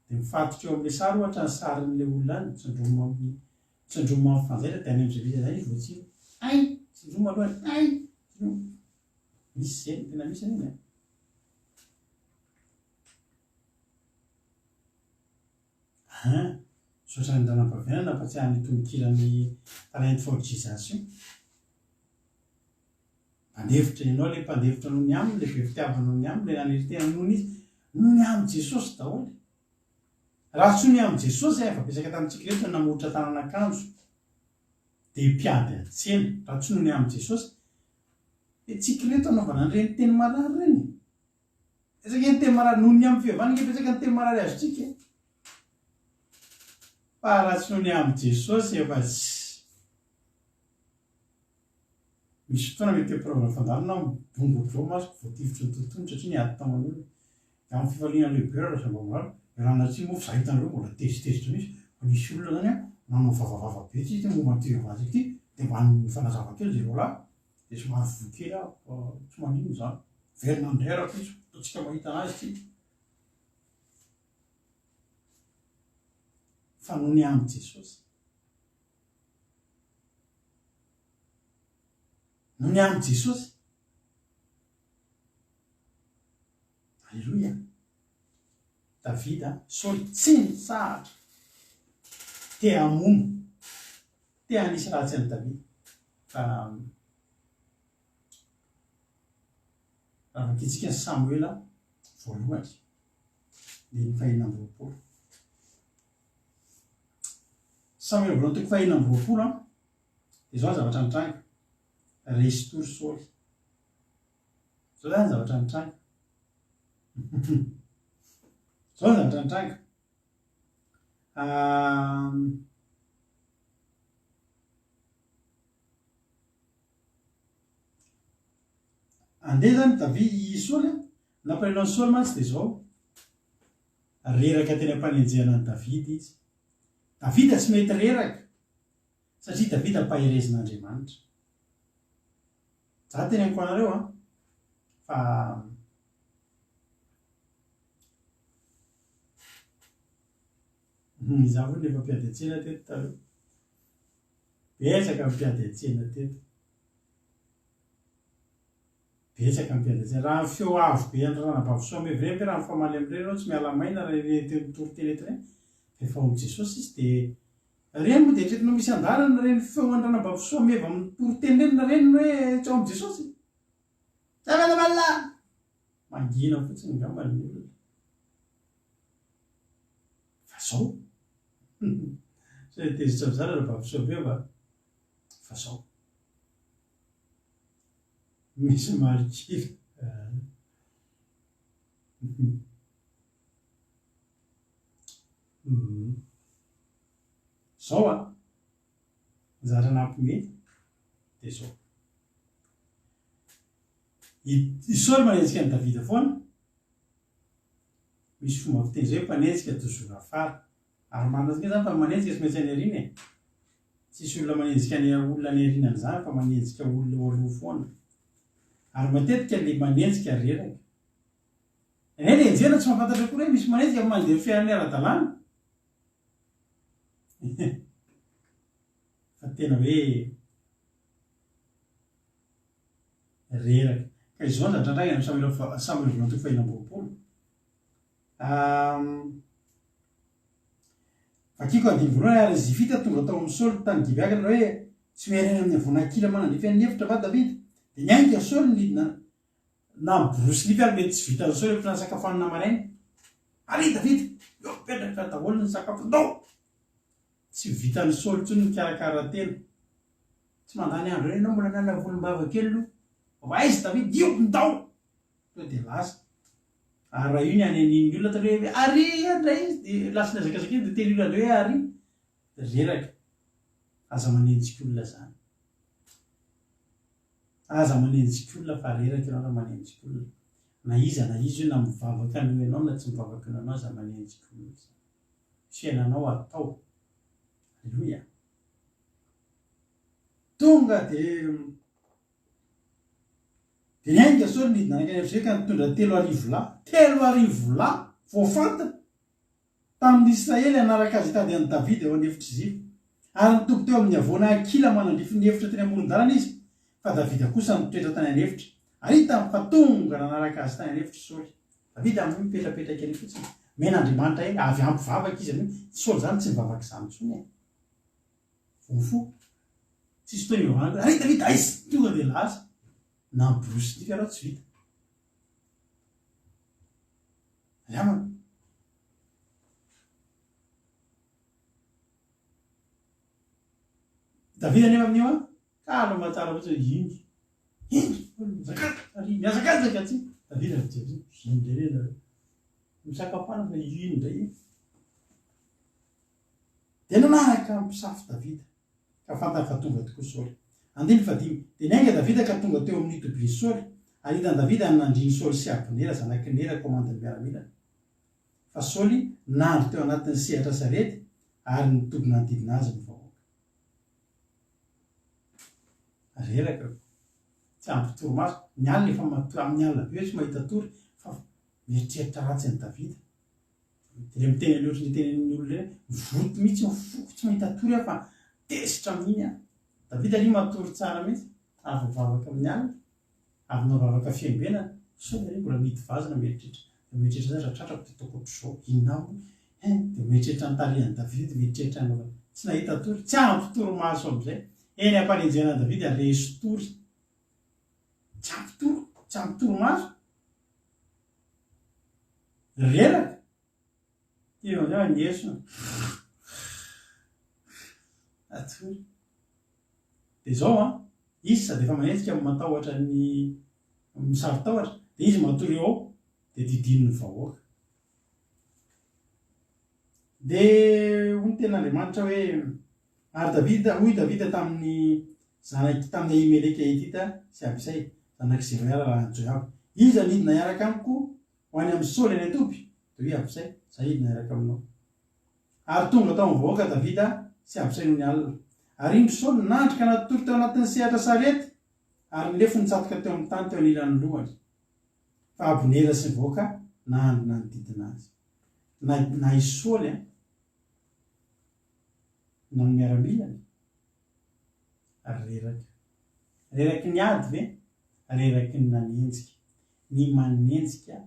dia mifatotra eo amin'ilay sary ohatra ny sarin'ilay olona any tsindroma amin'ny fanjaitra dia any amin'izay zay izy voatsiny ay tsindroma alohany ay tsindroma misy zeny tena misy an'iny a. Sotrany ranam-pahavianana nampatsiahany itonikirany talent for Jesus io. Mandevitra ianao ilay mpandevitra noho ny aminy, ilay be fitiavanao ny aminy, ilay naneritena noho ny izy noho ny amin'ny Jesosy daholo. Raha tsy ny amin'ny Jesosy efa betsaka tamintsika rehetra namoatra tanan'akanjo dia mpiady an-tsena, raha tsy noho ny amin'ny Jesosy dia tsika reto anaovana an'ireny teny marary ireny. Betsaka ny teny marary noho ny amin'ny fihavanana, betsaka ny teny marary azotsika. Fa raha tsy noho ny amin'ny Jesosy efa misy fotoana mety ampirovana fandarina bongodro masoko voativitra ny tontolo satria ny ady taman'olona. Amin'ny fifaliana lehibe raha zava-boahary iarana tsy mofo za hitanareo mbola tezitezitra misy fa nisy olona zany a nanao vavavava be tsy momba ny tivavazika ity dia mba ny fanazava-kely zay roalahy dia somary vokely tsy manino zany verina andrerako izy ataontsika mahita anazy ity. Fa noho ny amin'ny Jesosy, noho ny amin'ny Jesosy, alleloia. Davida Saoly tsy nitsahatra te hamono, te hanisy ratsy an'i Davida fa raha vakitsika ny Samuela voalohany dia ny 2. Samuela voalohany 2 dia zao zavatra mitranga resy tory Saoly. Zao zany zavatra mitranga. Zao ny zavatra mitranga. Andeha zany Davida Saoly nampalelao ny Saoly mantsy dia zao reraka teny ampanenjehana ny Davida izy. Davida tsy mety reraka satria Davida mpaherezin'Andriamanitra. Za teny amiko anareo fa za vo nefa mpiady an-tsena teto taloha. Betsaka mpiady an-tsena teto. Betsaka mpiady an-tsena. Raha feo avo be ny ranam-bavosoa mevre mpe raha mifamaly amin'ireny anao tsy miala maina raha mitoroteny eto ireny. Efa ao amin'i Jesosy izy dia reny moa dia eritreretinao misy andarana reny feo ny ranam-bavosoa meva amin'ny toroteny reny na reny hoe tsy ao amin'i Jesosy. Zavalavalina mangina fotsiny ngamba ny olona. Fa zao zay tezitra mizara ranam-bavosoa be va fa zao misy marikivy. Zao zara nampimety dia zao i Saoly manenjika ny Davida foana. Misy fomba fiteny zay mpanenjika tozora afara ary manazika zany fa manenjika tsy maintsy any arina e. Tsisy olona manenjika ny olona any arinana zany fa manenjika olona eo aloha foana. Ary matetika le manenjika reraka. Eny enjena tsy mahafantatra koa hoe misy manenjika mandeha fiainany ara-dalàna. Fa tena hoe reraka. Ka izao ny zavatra andragana amin'ny Samuela voalohany 2. Vakiko andiny voalohany ary Zifita tonga tao amin'ny Saoly tany Gibeakana hoe tsy miarena amin'ny voninahikila manandrefy any hevitra va Davida. Dia niainga Saoly na miborosy nify ary mety tsy vitan'ny Saoly efa nasakafoanana maraina. Ary Davida eo petraka daholo ny sakafo ndao. Tsy vitan'ny Saoly intsony ny karakara tena. Tsy mandany andro ianao mbola nana volombava kely aloha. Vaizy Davida io ndao. Tonga dia lasa. Ary raha io ny any anin'ny olona taloha hoe ary andray izy dia lasa nazakazaka izy dia teny olona andray hoe ary reraka. Aza manenjika olona zany. Aza manenjika olona fa reraka ianao raha manenjika olona. Na izy io na mivavaka ny ianao na tsy mivavaka ny ianao aza manenjika olona. Fiainanao atao. Alleluia. Tonga dia dia ny ainga sao nidina anakany efitra ka nitondra 3,000 lahy voafantana tamin'ny Israely anaraka azy tady an'i Davida eo an'efitra izy io ary nitoko teo amin'ny avoana Akila manandrify ny efitra teny amoron-dalana izy fa Davida kosa nitoetra tany an'efitra ary tamin'ny fahatonga nanaraka azy tany an'efitra Saoly. Davida amin'ny mipetrapetraka eny fotsiny men'Andriamanitra avy ampivavaka izy amin'ny Saoly zany tsy mivavaka izany intsony vofo tsisy toy mivavaka ary Davida aizy tonga dia lasa na borosy tika raha tsy vita ramana Davida nefa amin'io kalo mahatsara ohatry iny miazakazaka tsy Davida indray misakafana fa ino indray dia nanaraka mpisafy Davida ka fantany fa tonga tokoa Saoly. 5 dia nainga Davida ka tonga teo amin'ny toby Saoly ary hitany Davida nandriny Saoly sy Abnera zanaky Nera komandany miaramila fa Saoly nandro teo anatin'ny sehatra sarety ary nitoby nanodidina azy ny vahoaka reraka tsy ampy toromaso ny alina efa amin'ny alina be tsy mahita tory fa mieritreritra ratsy ny Davida dia miteny any ohatry ny tenen'ny olona mivoto mihitsy mifoko tsy mahita tory fa tesitra amin'iny Davida io matory tsara mihitsy avy mivavaka amin'ny alina avy navavaka fiambenana Saoly ary mbola mity vazana mieritreritra zay rahatratra dia tokotro zao inona dia mieritreritra ny tarihan'i Davida mieritreritra ny tsy nahita tory tsy ampy toromaso amin'izay eny ampanenjehana Davida resy tory tsy ampy toromaso reraka io zao anyesona atory dia zao izy sady efa manenjika matahotra ny misaritahotra dia izy matory eo dia didiny ny vahoaka dia hoy ny ten'Andriamanitra hoe ary Davida tamin'ny Ahimeleka Hitita sy Abisay zanaky Zeruela raha ny Joab iza nidina iaraka amiko ho any amin'ny Saoly any Etoby dia hoe Abisay zay idina iaraka aminao ary tonga tao amin'ny vahoaka Davida sy Abisay noho ny alina ary indro Saoly nandrika natory teo anatin'ny sehatra sarety ary nilefo nitsatoka teo amin'ny tany teo anilan'ny lohany fa Abnera sy ny vahoaka nandro nanodidina azy na i Saoly na ny miaramilany ary reraky ny ady ve reraky ny nanenjika ny manenjika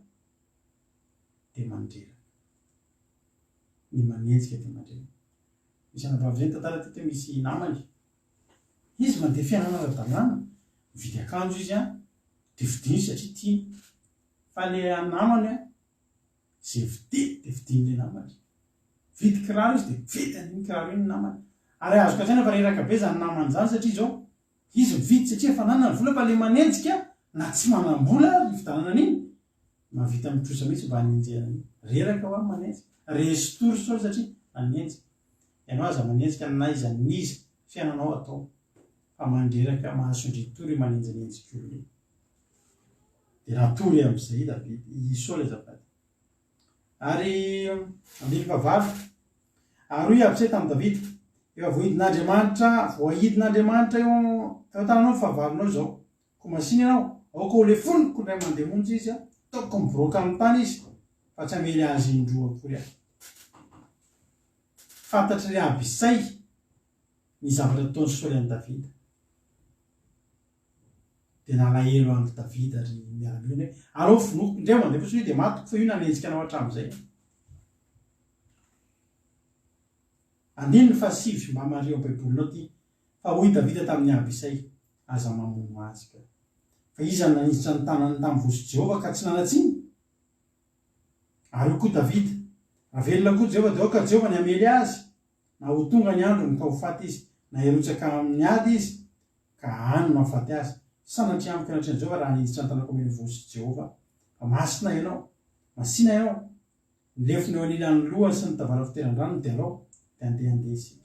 dia mandreraka ny manenjika dia mandreraka misy anavavy zay ny tantara tete misy namany izy mandeha fiainana ara-dalàna mividy akanjo izy dia vidiny satria tiany fa le namany zay vidiny dia vidiny le namany vidy kiraro izy dia vidy an'iny kiraro iny namany ary azo kasaina fa reraka be zany namany zany satria zao izy mividy satria efa nanana vola fa le manenjika na tsy manam-bola ny fidanana an'iny mavita mitrosa mihitsy mba hanenjehana an'iny reraka ho manenjika resy tory Saoly satria nanenjika ianao aza manenjika na iza niza fiainanao atao fa mandreraka mahasondry tory manenjanenjika olona dia raha tory amin'izay Davida i Saoly azafady ary 9 ary hoy Abisay tamin'ny Davida efa voahidin'Andriamanitra eo tananao fahavalinao zao ko masiny ianao aoka ho le foniko ndray mandeha monjy izy taoko miboaka amin'ny tany izy fa tsy hamely azy indroa akory fantatry le Abisay ny zavatra ataony Saoly an'i Davida dia nalahelo andro Davida ry miaramila hoe aleo fonoko indray mandeha fotsiny hoe dia matoko fa io nanenjika anao hatramin'izay 7 mba mareo baibolinao ty fa hoy Davida tamin'ny Abisay aza mamono azy ka fa iza nanitsitra ny tanany tamin'ny voso Jehova ka tsy nanatsiny ary koa Davida raha velona koa Jehova dia aoka Jehova ny hamely azy na ho tonga ny androny ka ho faty izy na hirotsaka amin'ny ady izy ka any mahafaty azy sanatria amiko anatrean'i Jehova raha niditra ny tanako amin'ny voso Jehova fa masina ianao masina ianao nilefony eo anilan'ny lohany sy ny tavara fitoeran-drano dia alao dia andeha isika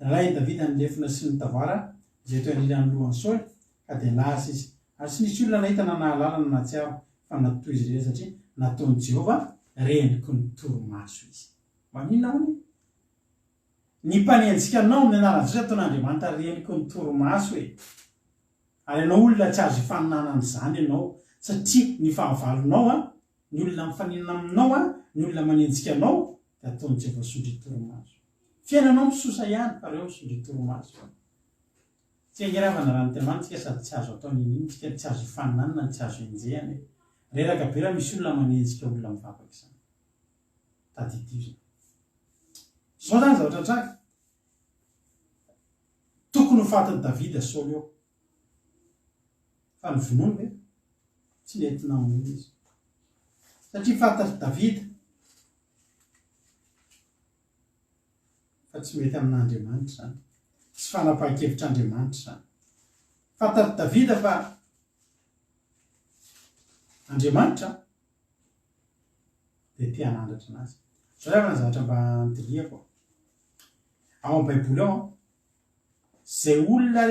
nalahy Davida nilefona sy ny tavara izay teo anilan'ny lohany Saoly ka dia lasa izy ary tsy nisy olona nahita nanahalalana na tsy avo fa natoy izy ireny satria nataon'i Jehova reniko ny toromaso izy maninona hony ny mpanenjika anao amin'ny anaran'i Jesosy ataon'Andriamanitra reniko ny toromaso hoe ary ianao olona tsy azo ifaninana n'izany ianao satria ny fahavalonao a ny olona mifaninana aminao a ny olona manenjika anao dia ataony tsy voasondry toromaso fiainanao misosa ihany fa reo misondry toromaso tsy angeravana raha nytemantsika sady tsy azo atao nininy tsika tsy azo ifaninanana ny tsy azo enjehany reraka be raha misy olona manenjika olona mivavaka izany tadidio zao zany zavatra traka tokony ho fatiny Davida Saoly eo fa ny vonoany hoe tsy nentina mono izy satria fantatry Davida fa tsy mety amin'Andriamanitra zany tsy fanapahan-kevitr'Andriamanitra zany fantatry Davida fa Andriamanitra dia tia hanandratra anazy zao rehefa ny zavatra mba notiliako ao amin'ny baiboly ao zay olona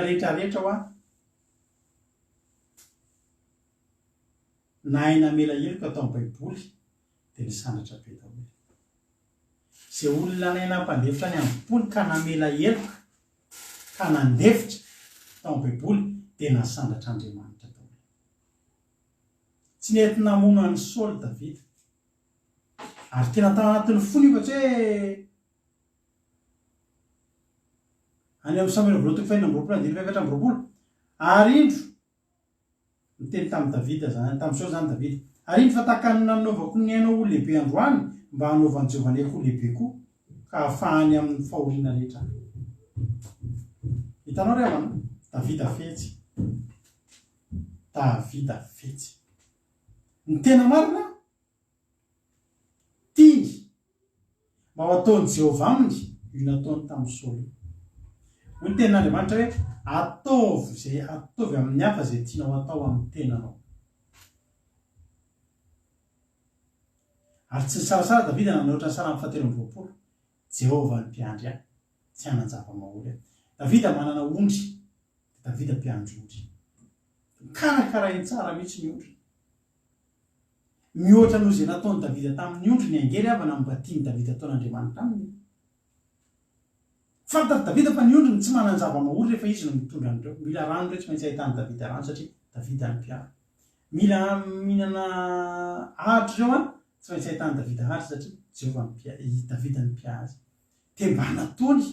rehetrarehetra ho a na aina mela heloka atao amin'ny baiboly dia nisandratra be daholo zay olona naina mpandefotra ny ambopoly ka namela heloka ka nandefitra tao amin'ny baiboly dia nasandatra Andriamanitra daholo tsy nety namono an'ny Saoly Davida ary tena tao anatin'ny fony io fa tsy hoe any amin'ny Samuel voalohany toko 5:24 ary indro miteny tamin'ny Davida zany tamin'ny Saoly zany Davida ary indro fa tahaka ny nanaovako ny ainao ho lehibe androany mba hanaovan'i Jehovah ny aiko ho lehibe koa ka ahafahany amin'ny fahoriana rehetra hitanao ry havana Davida fetsy ny tena marina tia mba ho ataon'i Jehovah aminy io nataony tamin'ny Saoly ny tenin'Andriamanitra hoe ataovy amin'ny hafa zay tianao atao amin'ny tenanao ary tsy sarasara Davida nanao ohatran'ny Salamo 120 Jehovah ny mpiandry ahy tsy hanan-java-mahory ahy Davida manana ondry Davida mpiandry ondry karakarainy tsara mihitsy ny ondry mihoatra noho izay nataony Davida tamin'ny ondry ny angery avana mba tiany Davida ataon'Andriamanitra aminy fantatry Davida fa ny ondriny tsy manana zava-mahory rehefa izy no mitondra an'ireo mila rano ireo tsy maintsy ahitany Davida rano satria Davida ny mpiaro mila mihinana ahatra ireo a tsy maintsy ahitany Davida ahatra satria Jehovah Davida ny mpiazy dia mba nataony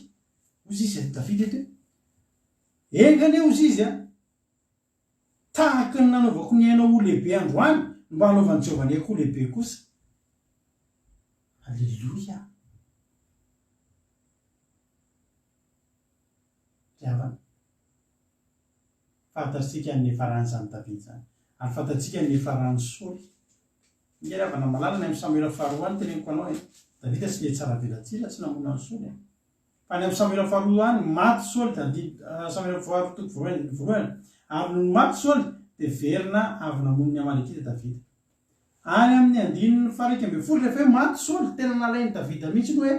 ozy izy Davida eto engany ozy izy a tahaka ny nanaovako ny ainao ho lehibe androany mba hanaovan'i Jehovah ny aiko ho lehibe kosa alleloia havana fantatsika ny efaran'izany Davida zany ary fantatsika ny efaran'ny Saoly ngery havana malalana amin'ny Samuel faharoa any teneniko anao Davida tsy le tsara velatsila tsy namono an'ny Saoly fa ny amin'ny Samuel faharoa any maty Saoly Samuel faharoa toko voalohany ary no maty Saoly dia verina avy namono ny Amalekita Davida any amin'ny andininy faha 11 rehefa hoe maty Saoly tena nalainy Davida mihitsy no hoe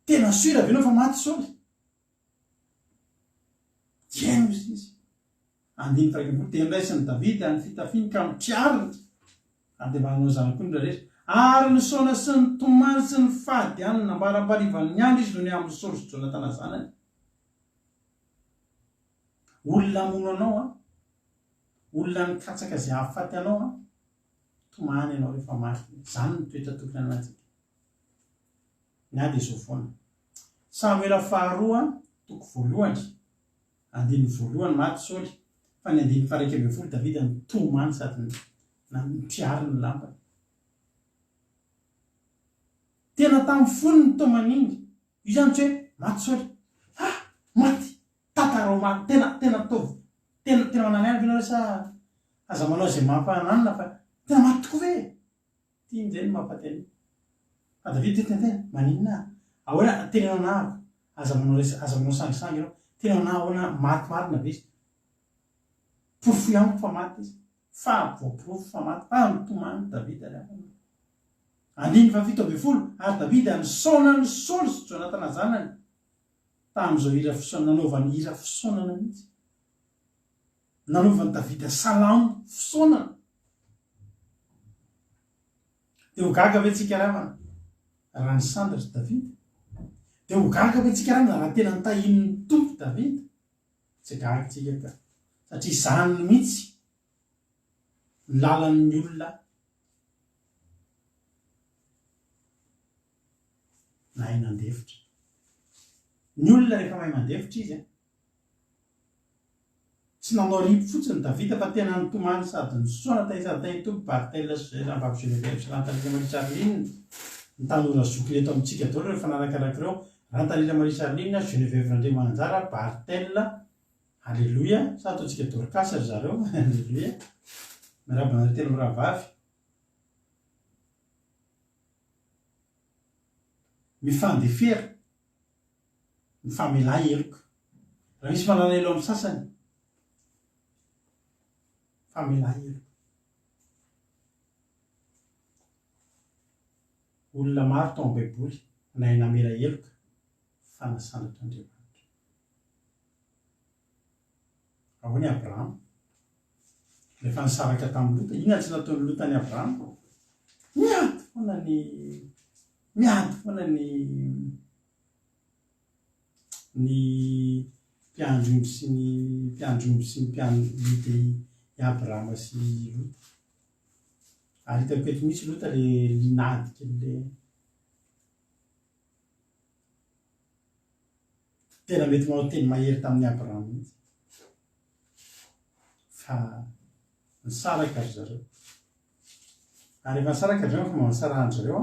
tena sura venao fa maty Saoly diaino izy izy andiny faha 11 dia niraisiny Davida ny fitafiany ka mitriariny ary dia mba hanao zany koa ny rehetra ary ny saona sy ny tomany sy ny fady anina mba haraparivan'ny andro izy no ny amin'ny Saoly sy Jonatana zanany olona mono anao a olona nikatsaka zay hahafaty anao a tomany ianao rehefa maty zany ny toetra tokony anatsika ny ady izao foana Samuel faharoa toko voalohany andiny voalohany maty Saoly fa ny andiny faha 11 Davida ny tomany sady nitriary ny lampany tena tamin'ny fony ny tomaniny io zany tsy hoe maty Saoly maty tatarao maty tena tovy tena manany any vinao sa aza manao zay mampananina fa tena maty tokoa ve tia injay ny mampateny fa Davida tena maninona ahoana tenenao na aza manao sangisangy ianao tenenao na ahoana maty marina be izy porofo ihany fa maty izy fa voaporofo fa maty fa nitomany Davida rehefa andiny fa 17 ary Davida nisaona ny Saoly sy Jonatana zanany tamin'izao hira fisaonana nanaovany hira fisaonana mihitsy nanaovany Davida salamo fisaonana dia ho gaga ve tsika ramana raha ny sandratra davida dia ho gaga ve tsika ramana raha tena nitahin'ny tompo davida tsy gaga tsika ka satria izany mihitsy ny lalan'ny olona nahay nandefitra ny olona rehefa mahay mandefitra izy tsy nanao ripo fotsiny davida fa tena nitomany sady nysoana taisady tompo bartela ambavy rantalila marisarlina ny tanora zokileto amintsika daholo rehefa narakaraka ireo rantalila marisarlina Geneviève Andriamananjara bartela alleloia sa ataontsika dorcas ry zareo alleloia miarabana telo mirahavavy mifandefera mifamela heloka raha misy manana elo amin'ny sasany famela heloka olona maro tao amin'ny baiboly nahay namela heloka fanasandatra Andriamanitra ao ny Abrahama rehefa nisaraka tamin'ny Lota inona tsy nataony Lota ny Abrahama miady foana ny mpiandromby sy ny mpiandidy i Abrahama sy Lota ary hitako eto misy Lota le linadika le tena mety manao teny mahery tamin'ny Abrahama mihitsy fa nisaraka ry zareo ary efa nisaraka ry zareo fa manisarahany zareo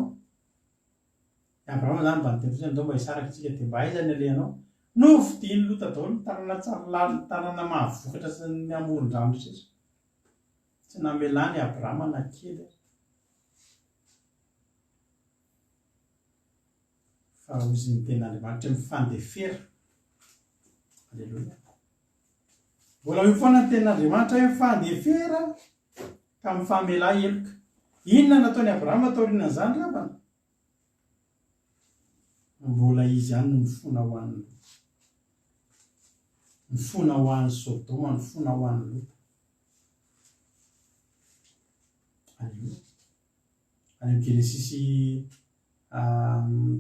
i Abrahama zany mba niteny andao mba hisaraka tsika dia mba aizany alehanao no fidiny Lota daholo ny tanana tsara lany tanana mahavokatra sy ny amoron-drano rehetra tsy namelany Abrahama na kely fa ozy ny ten'Andriamanitra mifandefera alleloia mbola io foana ny ten'Andriamanitra hoe mifandefera ka mifamela heloka inona nataony Abrahama taorianan'izany rabana mbola izy ihany no mifona ho an'ny Lota mifona ho an'ny Sodoma mifona ho an'ny Lota alleloia any amin'ny Genesisy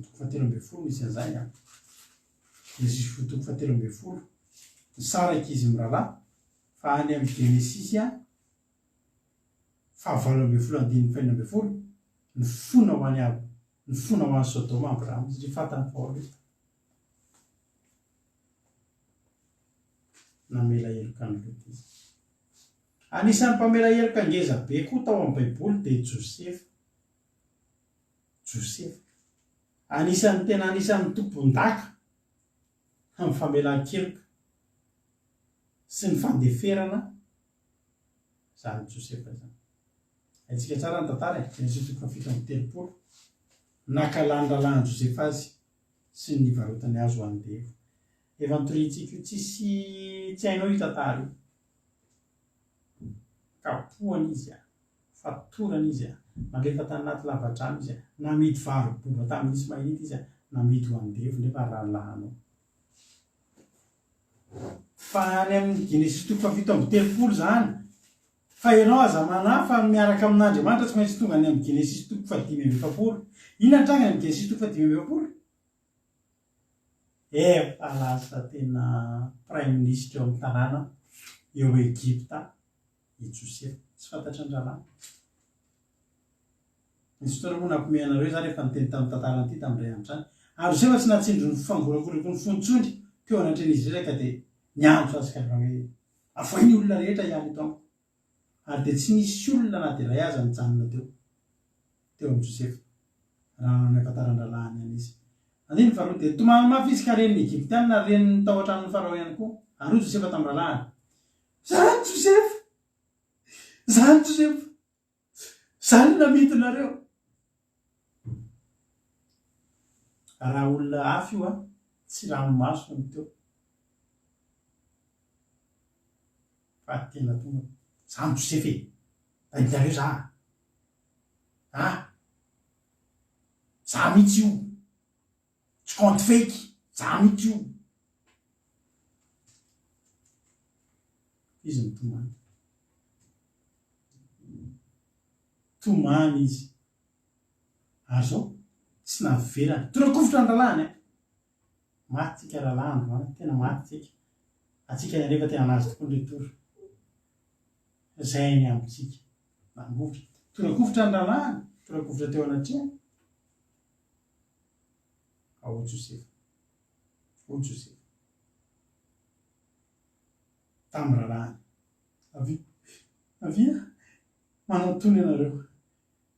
toko fahatelo ambin'ny folo misy an'izay Genesisy toko fahatelo ambin'ny folo nisaraka izy mirahalahy fa any amin'ny Genesisy fahavalo ambin'ny folo andininy faenina ambin'ny folo nifona ho any aby nifona ho an'ny Sodoma Abrahama satria fantany Paoly namela heloka ny Lota izy anisan'ny mpamela heloka ngeza be koa tao amin'ny baiboly dia Josefa anisan'ny tena anisan'ny tompon-daka amin'ny famelan-keloka sy ny fandeferana zany Josefa zany aitsika tsara ny tantara Genesisy toko fahafito amby telopolo nakalany lalàna Josefa azy sy ny varotany azo andevo efa nitoritsika io tsy hainao io tantara io kapohany izy fatorany izy malefa tany anaty lavadrano izy namidy varoboba tamin'nisy mahita izy namidy ho andevo nefa rahalanao fa any amin'ny Genesisy toko fahafito amby telopolo zany fa ianao aza manahy fa miaraka amin'Andriamanitra tsy maintsy tonga any amin'ny Genesisy toko fahadimy amby efapolo inona ny trangany amin'ny Genesisy toko fahadimy amby efapolo lasa tena prime ministre eo amin'ny tanàna eo Egypta i Josefa tsy fantatry ny rahalahy nisy fotoana moa nampimehanareo zany rehefa niteny tamin'ny tantaranyity tamin'ny ray andro zany ary Josefa tsy natsindro ny fangorakorako ny fontsondry teo anatreny izy reka dia niantso azy ka hoe avoiny olona rehetra ihany eto amiko ary dia tsy misy olona na dia ray aza nijanona teo amin'ny Josefa raha ny afantaran-dralahany any izy andiny faharoa dia tomany mafy izy ka reniny Egyptianina reniny tao an-tranon'ny Farao ihany koa ary Josefa tamin'ny rahalahy zany Josefa zany namidinareo raha olona hafa io tsy ranomaso ny teo fa tena tonga zany Josefa idanareo za mihitsy io tsy compte fake za mihitsy io izy tomany izy ary zao tsy navelany torakofotra ny ralahany maty tsika ralahandro tena maty tsika atsika rehefa tena nazy tokoa ny retoro zay ny amitsika nambotra torakofotra ny ralahany torakofotra teo anatrehany ao Josefa tamin'ny ralahany avia manao tony ianareo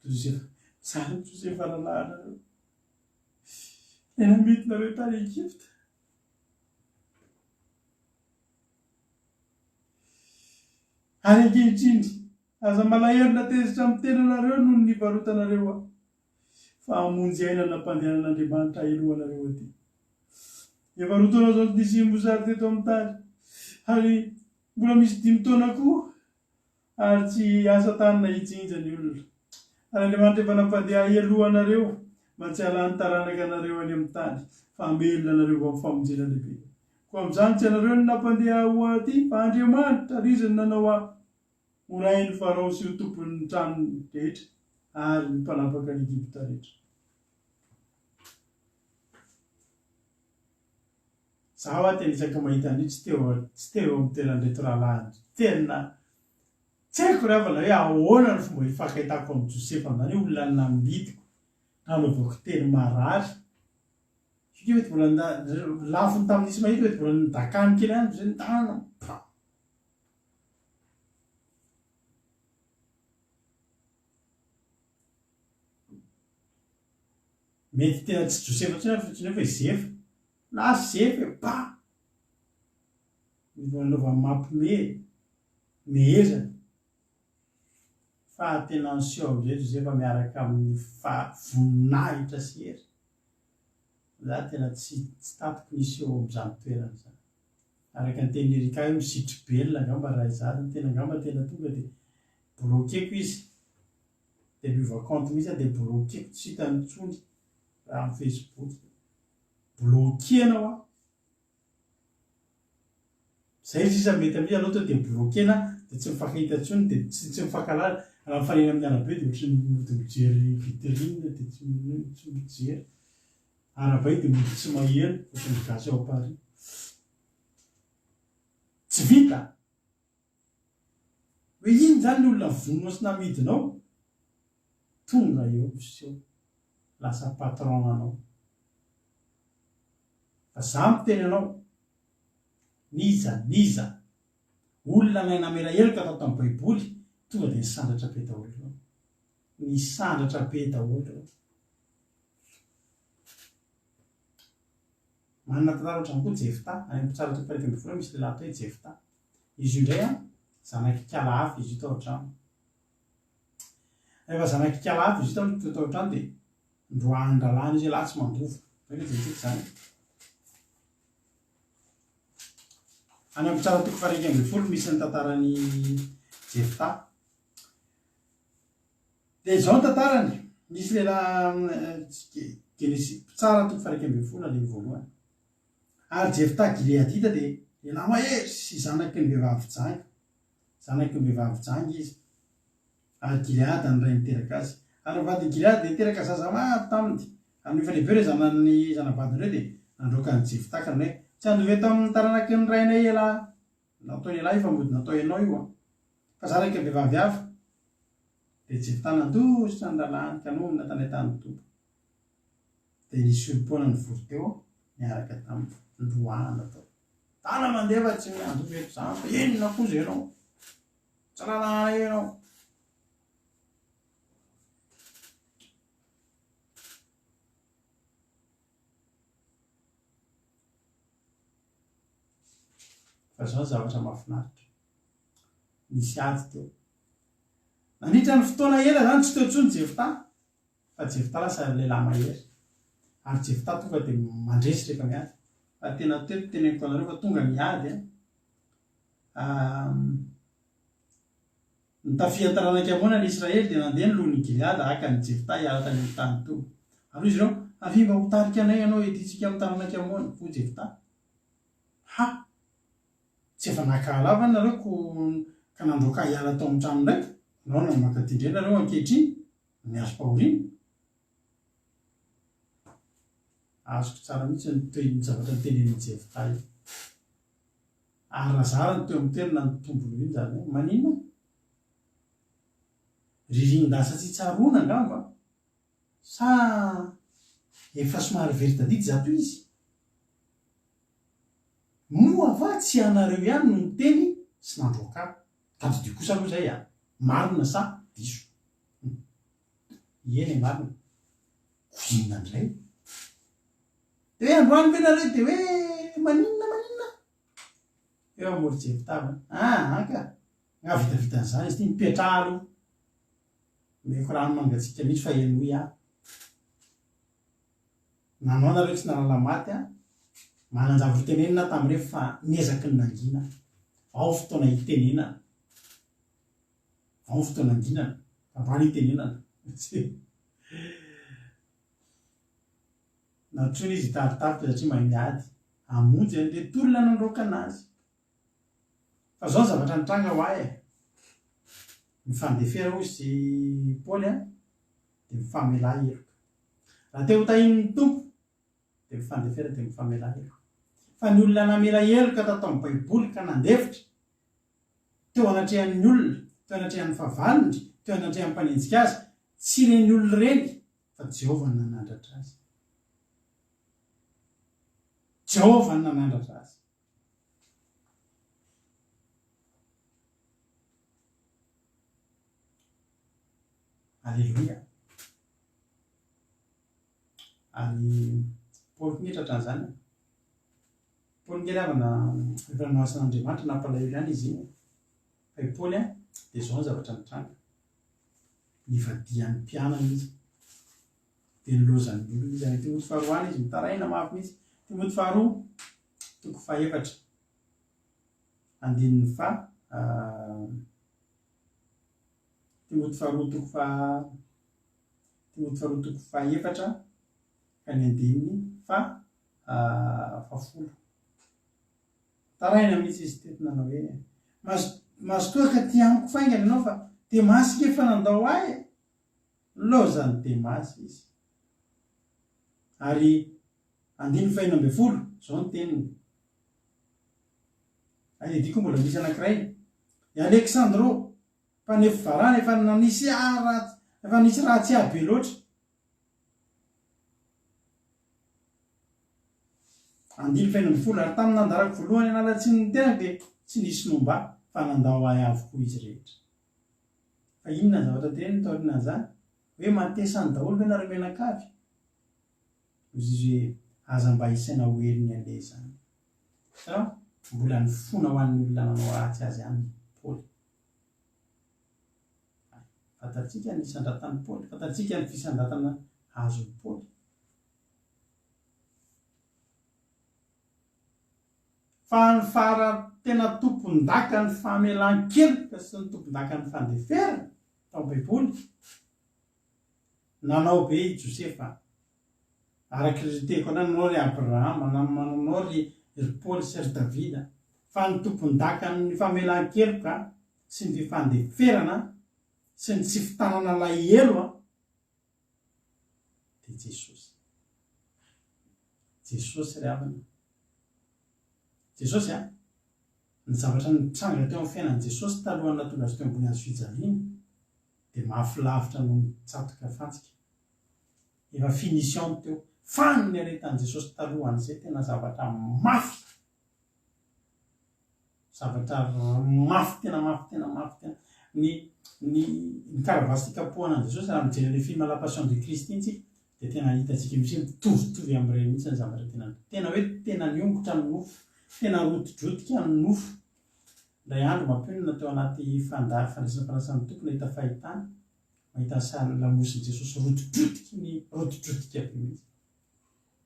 Josefa tsara Josefa ralahanareo ena mety nareo tany Egypta any ankehitriny aza malahelo natezitra amin'ny tenanareo noho ny varotanareo fa amonjy ainana mpandehanan'Andriamanitra ilohanareo aty evarotana zao disimbosary teto amin'ny tany ary mbola misy 5 taona koa ary tsy asa tanina hitsinja ny olona ary Andriamanitra efa nampandeha ialohanareo mba tsy halany taranaka anareo any amin'ny tany fa amelona anareo amin'ny famonjena lehibe koa amin'izany tsy anareo ny nampandeha ho aty fa Andriamanitra ry izy ny nanao orainy Farao sy ho tompon'ny tranony rehetra ary ny mpanapaka ny Egypta rehetra zaho tena isaka mahita an'io tsy teo amin'ny toeran'ireto rahalahy tena tsy haiko ravana hoe ahoana ny fomba hifankahitako amin'ny Josefa amin'izany olona nambidiko nanovako teny marary sika mety mbola lafony tamin'nisy mahita mety mbola nidakany kely any zay ny tanana mety tena tsy Josefa tsy nefa Zefa na Zefa nanaova mampime mehezana fa tena nseho amin'izay Josefa miaraka amin'ny voninahitra sy hery za tena tsy tapiko niseho amin'izany toerana zany araka ny teny Erika hoe misitry belona angamba raha izany tena angamba tena tonga dia bloqueko izy dia miova compte mihitsy dia bloqueko tsy hitany intsony raha amin'ny Facebook bloquenao zay sisa mety amin'io aloha dia bloquena dia tsy mifankahita intsony dia tsy mifankalala raha mifanena amin'ny arabe dia ohatry ny mody mijery vitrine dia tsy mijery arabay dia mody tsy maheno ohatry ny gasy ao Paris tsy vita hoe iny zany ny olona vonona sy namidinao tonga eo miseho lasa patron anao fa za miteny anao niza olona nay namela heloka atao tamin'ny baiboly tonga dia nisandratra be daholo nisandratra be daholo manana tantara ohatrany koa Jefta any amin'ny tsara tokoparika ambin'ny folo misy lehilahy atao hoe Jefta izy io indray zanaky kalafy izy io tao an-trano rehefa zanaky kalafy izy io tao an-trano dia ndroany ralahany izy lahy tsy mandova zetik zany any amin'ny tsara tokoparika ambin'ny folo misy ny tantarany Jefta dia izao ny tantarany misy lehilahy tsara tokoparika ambin'ny folo aliny voalohany ary Jefta Gileadita dia lehilahy mahery sy zanaky ny vehivavy jangy izy ary Gileady ny ray niteraka azy ary vady Gileady dia niteraka zaza maro taminy amin'ny efa lehibe ireo zanany zanavadiny ireo dia nandroaka ny Jefta ka hoe tsy andove tamin'ny taranaky ny rainay elahy natao elahy fa mody natao ianao io fa zanaky ny vehivavy hafa dia Jefta nandositra ny lalàny ka nomina tany tany tompo dia nisy olom-poana ny vory teo miaraka tamin'ny ndroana tao tana mandefa tsy miandoveko zany fa enina koa zay ianao tsy lalàna ianao fa zao ny zavatra mahafinaritra nisy ady teo nandritra ny fotoana ela zany tsy teo intsony Jefta fa Jefta lasa lehilahy mahery ary Jefta tonga dia mandresy rehefa miady fa tena teto teneniko anareo fa tonga miady nitafian-taranaky amoana ny Israely dia nandeha ny lohany Gileady haka ny Jefta hiala tany amin'ny tany toa ary izy ireo avimba ho tarika anay ianao editsika amin'ny taranaky amoana ho Jefta tsy efa nakahalava nareo ka nandroaka hiala tao amin'ny trano ndraiky nao na makatindreny nareo ankehitriny ny azo pahoriana azoko tsara mihitsy toy ny zavatra ny tenen'ny Jefta io. Ary razara ny teo amin'ny tenina ny tombony iny zany hoe maninona ririndasa tsy tsaroana angamba sa efa somary veritadidy zato izy moa va tsy anareo ihany no miteny sy nandroaka tadidio kosa aloha zay marina sa diso eny marina koinona andray de hoe androany ve nareo de hoe maninona eo amory Jefta ka nga vitavitan'izany izy ty mipetraha aloha meko rano mangatsika mihitsy fa enoy nanao nareo tsy nalala maty mananjavy tenenina tamin'ireo fa niezaky ny nangina ao fotoana hitenenana ao fotoana anginana androany hitenenana natrony izy hitaritarotra satria mahay miady amonjy an'le tolona nandroaka anazy fa zao zavatra nitranga ho ahy mifandefera hoy sy Paoly de mifamela heloka raha te ho tahin'ny tompo de mifandefera de mifamela heloka fa ny olona namela heloka tatao amin'ny baiboly ka nandefitra teo anatrehan'ny olona teo anatrehan'ny fahavalony teo anatrehan'ny mpanenjika azy tsy reny olona reny fa Jehovah ny nanandratra azy Jehovah ny nanandratra azy Alleluia. Ary Paoly mitratra an'izany Paoly ngeravana efa noasan'Andriamanitra nampalahelo ihany izy iny fa i Paoly de zao ny zavatra nitranga nivadian'ny mpianana izy de nilozan'ny olona izy any Timoty faharoa any izy mitaraina mafy mihitsy Timoty faharoa 4 andininy fa Timoty faharoa 4 ka ny andininy fa 10 taraina mihitsy izy teto nanao hoe mazotoa ka ty amiko faingana ianao fa Demasy efa nandao ahy lozany Demasy izy ary 9:20 zao ny teniny any diko mbola misy anankiray i Alexandro mpanefo varana efa nanisy efa nisy raha tsy abe loatra 9:20 ary tamin'ny nandarako voalohany analatsiny ny tena de tsy nisy nomba fa nandao ahy avokoa izy rehetra fa inona zavatra teneny taorina zany hoe matesany daholo ve nareo menakavy izy hoe aza mba isaina hoeliny ane zany sa mbola ny fona ho an'ny olona nanao ratsy azy any Paoly fantatsika ny isandratan'ny Paoly fantatsika ny fisandratana azon'ny Paoly fa ny fara tena tompon-daka ny famelan-keloka sy ny tompon-daka ny fandefera tao baiboly nanao be i Josefa araky riteko ana nanao ry Abrahama nanao ry Paoly sy ry Davida fa ny tompon-daka ny famelan-keloka sy ny fifandeferana sy ny tsy fitanana lahelo de Jesosy ry havana Jesosy ny zavatra nitranga teo amin'ny fiainan'i Jesosy talohany natonga azy teo ambony hazo fijaliana de mahafilavitra no mitsatoka fantsika efa finition teo fany ny aretan'i Jesosy talohan'izay tena zavatra mafy tena mafy ny karavasy kapohana an'i Jesosy raha mijery le film La Passion de Christ iny tsika de tena hitatsika misy mitovitovy amin'ireny mihitsy ny zavatra tena hoe tena niongotra ny nofo tena rotodrotika ny nofo lay andro mampionina teo anaty fandraisam-panasan'ny tompony hita fahitana mahita sary lamosiny Jesosy rotodrotika be mihitsy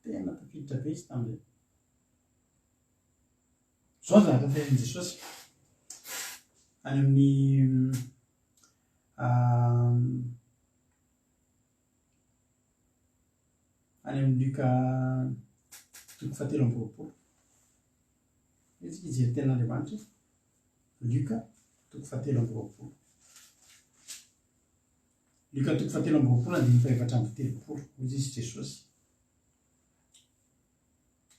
tena tafiditra be izy tamin'izay zao zavatra tenin'i Jesosy any amin'ny Luka 7:20 izy ijery ten'Andriamanitra Luka 7:20 Luka 7:20 andiny fa 7:30 izy Jesosy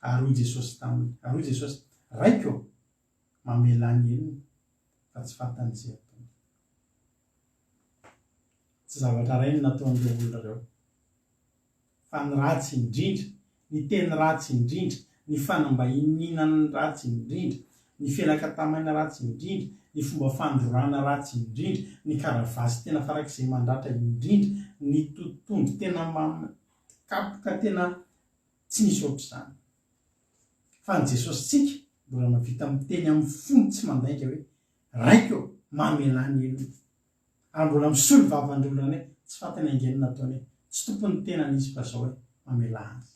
aroy Jesosy taminy, aroy Jesosy raiko mamelany elony fa tsy fatan'izay ataony. Tsy zavatra ray ny nataon'ireo olona reo, fa ny ratsy indrindra, ny teny ratsy indrindra, ny fanambahininany ratsy indrindra, ny fianakatamaina ratsy indrindra, ny fomba fandorana ratsy indrindra, ny karavasy tena farak'izay mandratra indrindra, ny totondo tena kapoka tena tsy nisy ohatr'izany. Fa ny Jesosy tsika mbola mahavita miteny amin'ny fony tsy mandainga hoe raiko mamelany elony, ary mbola misolo vavandrolana hoe tsy fantany angeny nataony hoe tsy tompony tena nisy fa zao hoe mamela azy.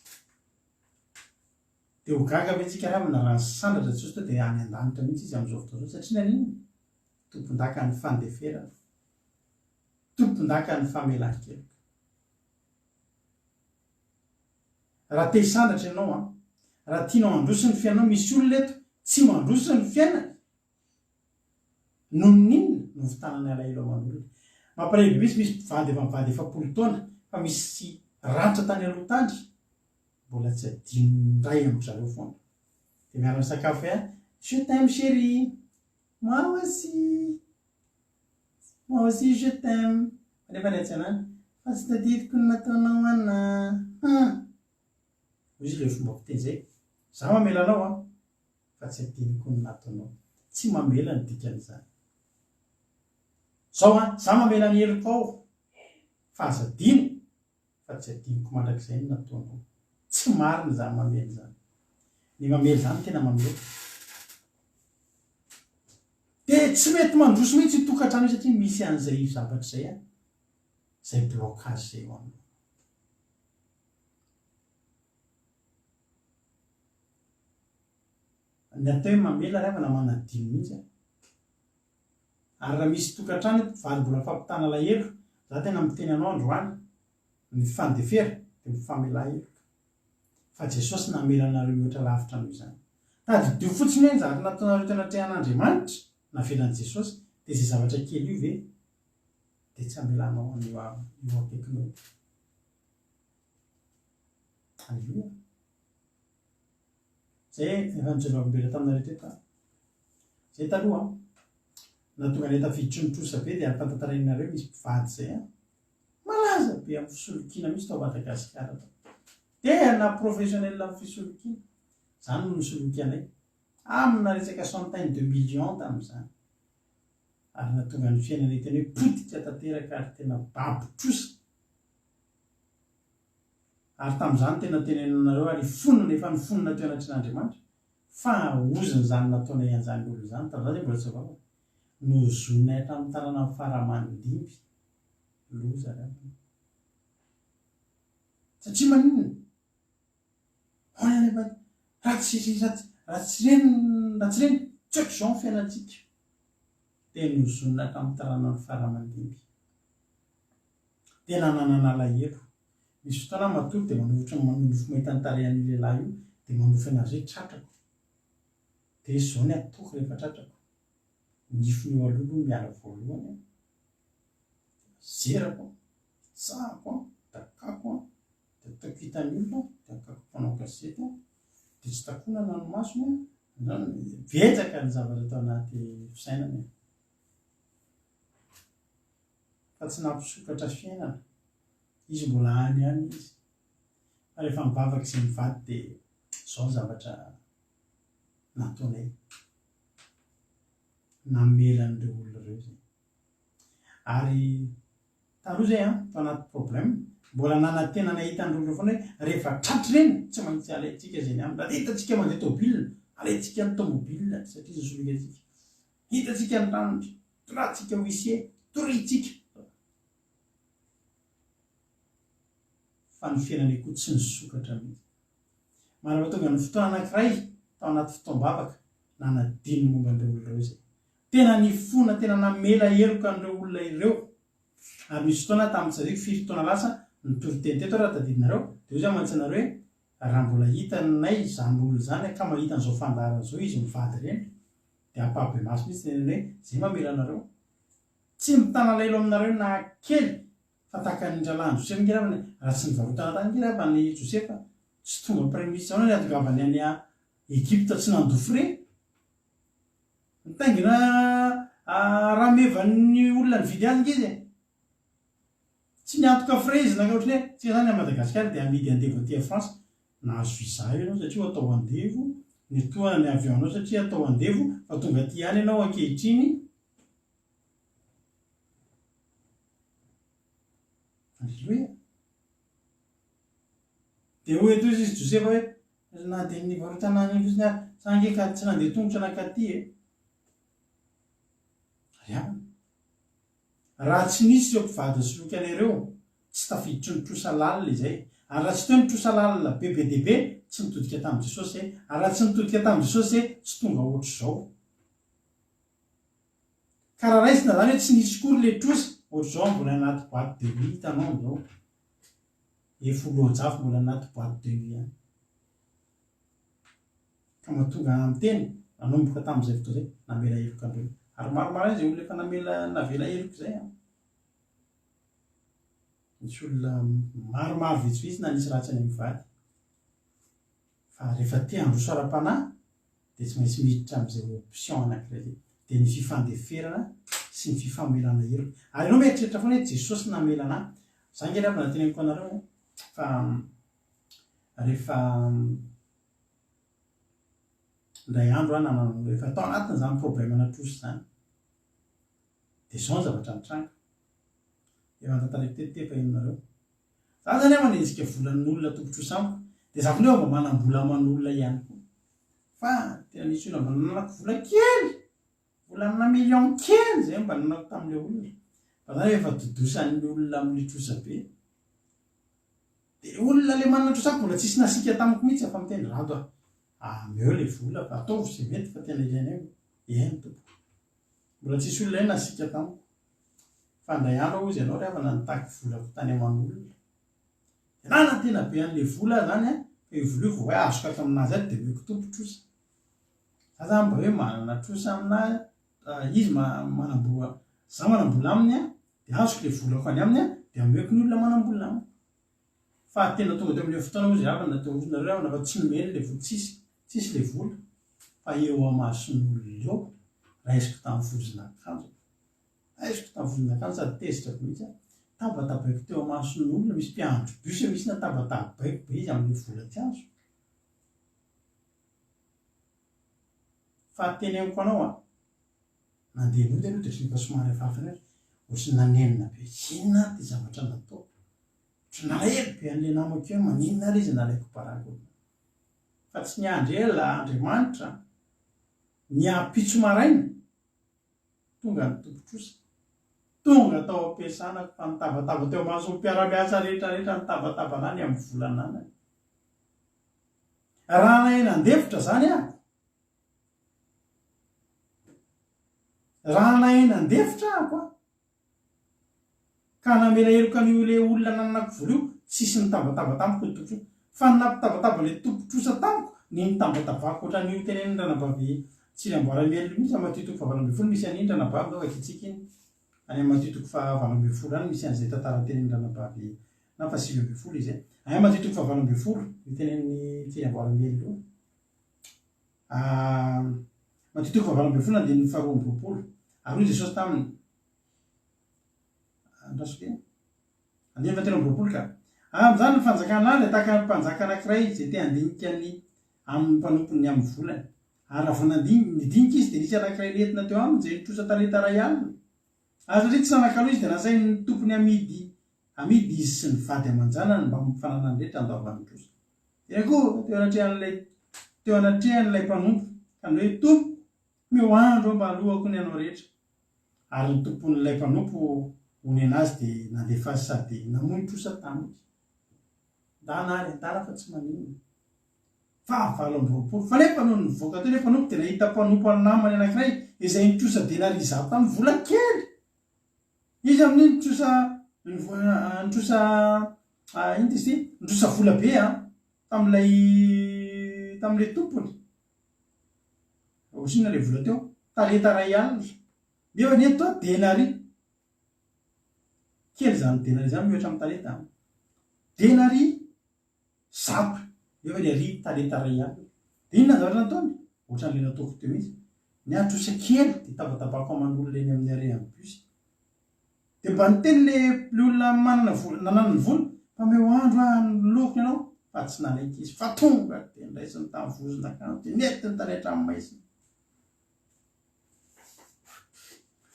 Dia ho gaga ve tsika ravina raha sandratra Jesosy to dia any an-danitra mihitsy izy amin'izao fotoana izao, satria naniny tompon-daka ny fandeferana, tompon-daka ny famelan-keloka. Raha te hisandratra ianao raha tianao handroso ny fiainanao, misy olona eto tsy mandroso ny fiainany noho ninona no vitanany alahelo aman'olona. Mampalahelo misy mpivady efa mivady 7 taona fa misy ranitra tany aloha tany mbola tsy adino ray amiko zareo foana. Dia miara misakafo je t'aime chérie, moi aussi je t'aime, rehefa ny atsanany fa tsy tadidiko ny nataonao ana. Izy le fomba fiteny zay, za mamela anao fa tsy adiniko ny nataonao, tsy mamela ny dikan'izany. Zao za mamela ny heliko ao fa aza adino fa tsy adiniko mandrakizay ny nataonao. Tsy marina zany mamela zany. Ny mamela zany tena mamela. Dia tsy mety mandroso mihitsy tokantrano satria misy an'izay zavatra izay zay blocage zay eo aminy. Ny atao hoe mamela rehefa manadino mihitsy. Ary raha misy tokantrano vary mbola fampitana lahelo, za tena miteny anao androany ny fandefera dia mifamela heloka. Fa Jesosy namela anareo ohatra lavitra noho izany. Tadidio fotsiny hoe zavatra nataonareo tena trehan'Andriamanitra navelan'i Jesosy dia izay zavatra kely io ve dia tsy amelanao an'io akaikinao. Alleluia. Zay efa nijery taminareo teto. Zay taloha natonga ny tafiditry ny trosa be dia ampantantarainareo misy mpivady zay malaza be amin'ny fisolokiana misy tao Madagasikara. Tena professionnel amin'ny fisolokiana. Zany no nisoloky anay amina resaka centaine de millions tamin'izany. Ary natonga ny fiainanay tena hoe potika tanteraka ary tena babotrosa. Ary tamin'izany tena tenenanareo ary fonina efa ny fonina teo anatrin'Andriamanitra fa oziny zany nataonay an'izany olona zany tamin'izany mbola tsy vava no zonay tamin'ny tanàna amin'ny Faramanidimby loza reo. Satria maninona hoanany ratsy reny tsy ohatr'izao ny fiainantsika dia nozonina tamin'ny tanàna amin'ny Faramanidimby. Dia nanana alahelo. Misy fotoana matory dia manofo mahita ny tarehan'io lehilahy io dia manofo anazy hoe tratrako. Dia izao ny atoko rehefa tratrako. Nifiny eo aloha miala voalohany zerako, tsahako, dakako, dia ataoko hitan'ny olona, dia akako mpanao gazety dia tsy takoana nanomasona, betsaka ny zavatra tao anaty fisainana. Fa tsy nampisokatra fiainana. Izy mbola any izy. Fa rehefa mivavaka izay mivady dia izao zavatra nataonay. Namela an'ireo olona ireo zay. Ary taloha zay tao anaty problème mbola nanantena nahita an'ireo foana hoe rehefa tratry reny tsy maintsy alaitsika zay ny aminy. Raha hitantsika mandeha tômôbila alaitsika ny tômôbila satria zazolika atsika. Hitantsika ny ranony toratsika huissier toritsika. Fa ny fiainanay koa tsy nisokatra mihitsy. Manaraka tonga ny fotoana anankiray tao anaty fotoam-bavaka nanadino momba an'ireo olona ireo zay. Tena nifona, tena namela heloka an'ireo olona ireo. Ary misy fotoana tamin'izay 5 taona lasa nitory teny teto raha tadidinareo dia izy mantsinareo hoe raha mbola hitanay izany olona izany ka mahita an'izao fandaharana izao izy mivady reny dia ampahabe maso mihitsy teneny hoe zay mamela anareo. Tsy mitana lailo aminareo na kely fa tahaka ny Indra lahy Josefa ngiravana raha tsy nivarotana tany ngiravana Josefa tsy tonga prémisy zao ny atongavany any Egypta tsy nandofre nitaingina raha mevan'ny olona ny vidy azy izy tsy niantoka frais izy naka ohatry hoe tsika zany a Madagasikara dia amidy andevo aty a France nahazo visa ianao satria atao andevo ny toana ny avion anao satria atao andevo fa tonga ty any ianao ankehitriny alleloia dia hoe toy izy Josefa hoe na dia ny varotana any fosiny ary sangeka tsy nandeha tongotra nakaty ariavana raha tsy nisy ireo mpivady sy lokana ireo tsy tafiditry ny trosa lalina izay ary raha tsy teo ny trosa lalina bebe debe tsy mitodika tamin'i Jesosy ary raha tsy mitodika tamin'i Jesosy tsy tonga ohatr' izao ka raha raisina zany hoe tsy nisy kory le trosa ohatr' izao mbola anaty boîte de nuit hitanao zao efoloajafo mbola anaty boîte de nuit any ka mahatonga amin'ny teny nanomboka tamin'izay fotoa zay namela heloka andreo ary maromaro izay olona efa navela heloka izay misy olona maromaro vitsivitsy na nisy ratsy any amin'ny vady fa rehefa te handroso ara-panahy dia tsy maintsy miditra amin'izay option anankiray zay dia ny fifandeferana sy ny fifamelana heloka ary ianao mieritreritra foana hoe Jesosy namelana za nge ravina teneniko anareo fa rehefa ndray andro rehefa atao anatiny zany problème natrosy zany dia zao ny zavatra nitranga efa antantareko tetite fa inonareo za zany aho manenjika volan'olona tompotrosa amiko dia za kony eo mba manam-bola aman'olona ihany koa fa tena nisy olona mba nanako vola kely volanina million kely zay mba nanako tamin'ilay olona fa zany efa dodosan'ny olona amin'ny trosa be dia olona le manana trosa mbola tsisy nasika tamiko mihitsy afa miteny rato meo le vola fa ataovy zay mety fa tena ilaina eo ny tompo mbola tsisy olona eny nasika tamiko fa ndray andro izy ianao rehefa nanitaky volako tany aman'olona na tena be an'le vola zany fa io vola io vao hoe azokaka aminazy aty dia meko tompotrosa za zany mba hoe manana trosa aminazy izy manambola za manambola aminy dia azoko le volako any aminy dia ameko ny olona manambola aminy fa tena tonga teo amin'le fotoana moa zay avana teo nareo avana fa tsy nomeny le vola tsisy le vola fa eo amason'olona eo raisiko tamin'ny vozinakanjo sady tezitrako mihitsy tabatabaiko teo amason'olona misy mpiandro bus misy natabatabaiko be izy amin'le vola tsy azo fa teneniko anao nandeha nody aloha dia tsy somary afafana ohatsy nanenina be inona ty zavatra natao tsy nalahelo be an'le namako eo maninona ary izy nalaiko barako fa tsy niandrela Andriamanitra ny ampitso maraina tonga ny tompotrosa tonga tao ampiasanako fa nitabataba teo mason'ny mpiara-miasa rehetrarehetra nitabatabana any amin'ny volananany raha nahay nandefitra zany raha nahay nandefitra ahako ka namela heloka an'io le olona nananako vola io tsisy nitabataba tamiko ny tompotrosa fa nampitabataba le tompotrosa tamiko ny nitabatabako ohatra n'io tenen'ny ranabavy tsy le amboaramelo misy amatitoko fa 20 misy an'iny ranabavy zao akitsika iny any amatitoko fa 20 any misy an'izay tantara tenen'ny ranabavy na fa 20 izy any amatitoko fa 20 tenen'ny tsy amboaramelo matitoko fa 20 andin'ny faharoa amby roapolo ary hoy Jesosy taminy andrasoke andiny fatelo amby roapolo ka am'izany ny fanjakana any tahaka ny mpanjaka anankiray zay te handinika ny amin'ny mpanompony amin'ny volany ary raha vao nidinika izy dia nisy anankiray retina teo aminy zay nitrosa talenta ray alina ary satria tsy nanakaloha izy dia nasainy ny tompony amidy izy sy ny vady aman-janany mba mifananany rehetra andoavan'ny trosa dia koa teo anatrehan'ilay mpanompo ka ny hoe tompo meo andro mba alohako ny anao rehetra ary ny tompon'ilay mpanompo hony anazy dia nandefa azy sady namoy trosa taminy ndanary andala fa tsy maninona fa 20 fa nefa noho nivoaka teo le mpanompo dia nahita mpanompo anamany anankiray izay nitrosa denarizato tamin'ny vola kely izy amin'iny nitrosa iny ty izy ty nitrosa vola be tam'ilay tompony osinona le vola teo talenta ray alina nefa ny eto denari kely zany denari zany mihoatra amin'ny talenta denari zato efa le ry talenta ray ihany dia inona zavatra nataony ohatran'le nataoko teo mihitsy ny atrosa kely dia tabatabako aman'olona eny amin'ny are amin'ny bus dia mba niteny le olona nanana ny vola fa meo andro nolokony ianao fa tsy nanaiky izy fa tonga dia ndraisiny tamin'ny vozona kanto dia nety ny taretra amin'ny maisiny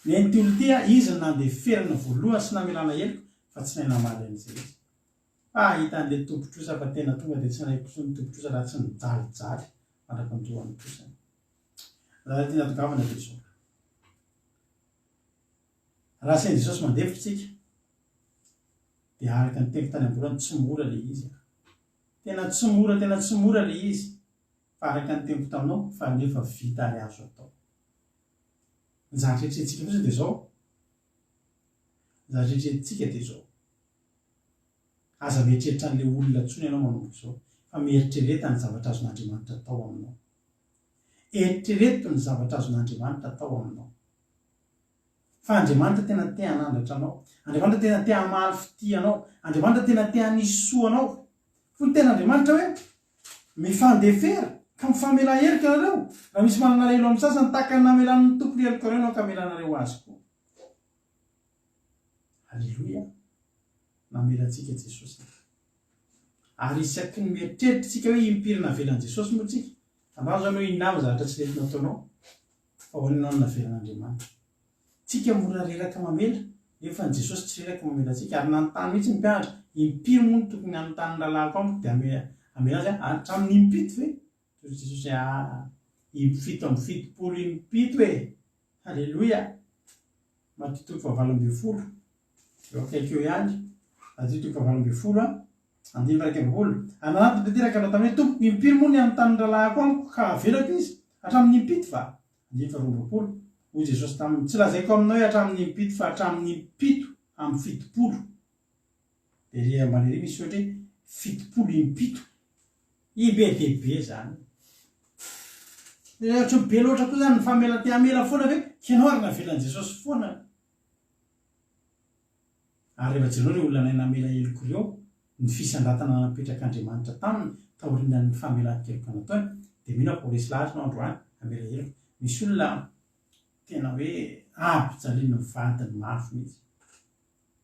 ny an'ity olo ity izy nandeha ferana voalohany sy namelana heloka fa tsy nainamaly an'izay izy fa hitan'le tompotrosa fa tena tonga dia tsy naiko ny tompotrosa raha tsy nijalijaly mandraka anjohan'ny tosany raha ty natokavana dia zao raha sain Jesosy mandefitsika dia araka ny tempo tany ambolany tsy mora le izy tena tsy mora le izy fa araka ny tempo taminao fa nefa vita le azo atao ny zahatrehetretsika fotsiny dia zao zahatrehetretsika dia zao aza mieritreritra n'le olona tsony ianao manomboka zao fa mieritrereta ny zavatra azon'Andriamanitra atao aminao eritrereto ny zavatra azon'Andriamanitra atao aminao fa Andriamanitra tena te hanandratra anao Andriamanitra tena te hamaly fity anao Andriamanitra tena te hanisy anao fony tena Andriamanitra hoe mifandefera ka mifamela heloka ianareo raha misy manana relo amin'ny sasany tahaka ny namelan'ny tompony heloka ireo anao ka melanareo azy koa halleloia namelantsika Jesosy ary isaky ny mieritreritritsika hoe impirina avelan'i Jesosy moa tsika andao zany hoe inavo zavatra tsy letina ataonao fa hoanao ny navelan'Andriamanitra tsika mora reraka mamela nefa ny Jesosy tsy reraka mamela tsika ary nanontany mihitsy mpianatra impiry moa no tokony anontany lalako amiko dia amela azy hatramin'ny impito ve Jesosy impito amin'ny fitopolo impito e halleloia matitoko fa 20 eo akaiky eo ihany atitoko fa 20 andiny raika ambolo anaty beteraka anao tamin'ny tompo impiry moa ny anontany lalako amiko ka avelako izy hatramin'ny impito fa andiny fa 20 hoy Jesosy tamin'ny tsy lazaiko aminao hoe hatramin'ny impito fa hatramin'ny impito amin'ny fitopolo dia ry ambaniry misy ohatra hoe fitopolo impito ibe dehibe zany ohatra be loatra koa zany ny famela te hamela foana ve kianao ary navelan'i Jesosy foana ary rehefa jerenao re olona nay namela heloko ireo ny fisandratana napetrak'Andriamanitra taminy taorian'ny famelan-keloka nataony dia mino aho resy lahatra no androany amela heloko misy olona tena hoe ampijaliany ny vadiny mafy mihitsy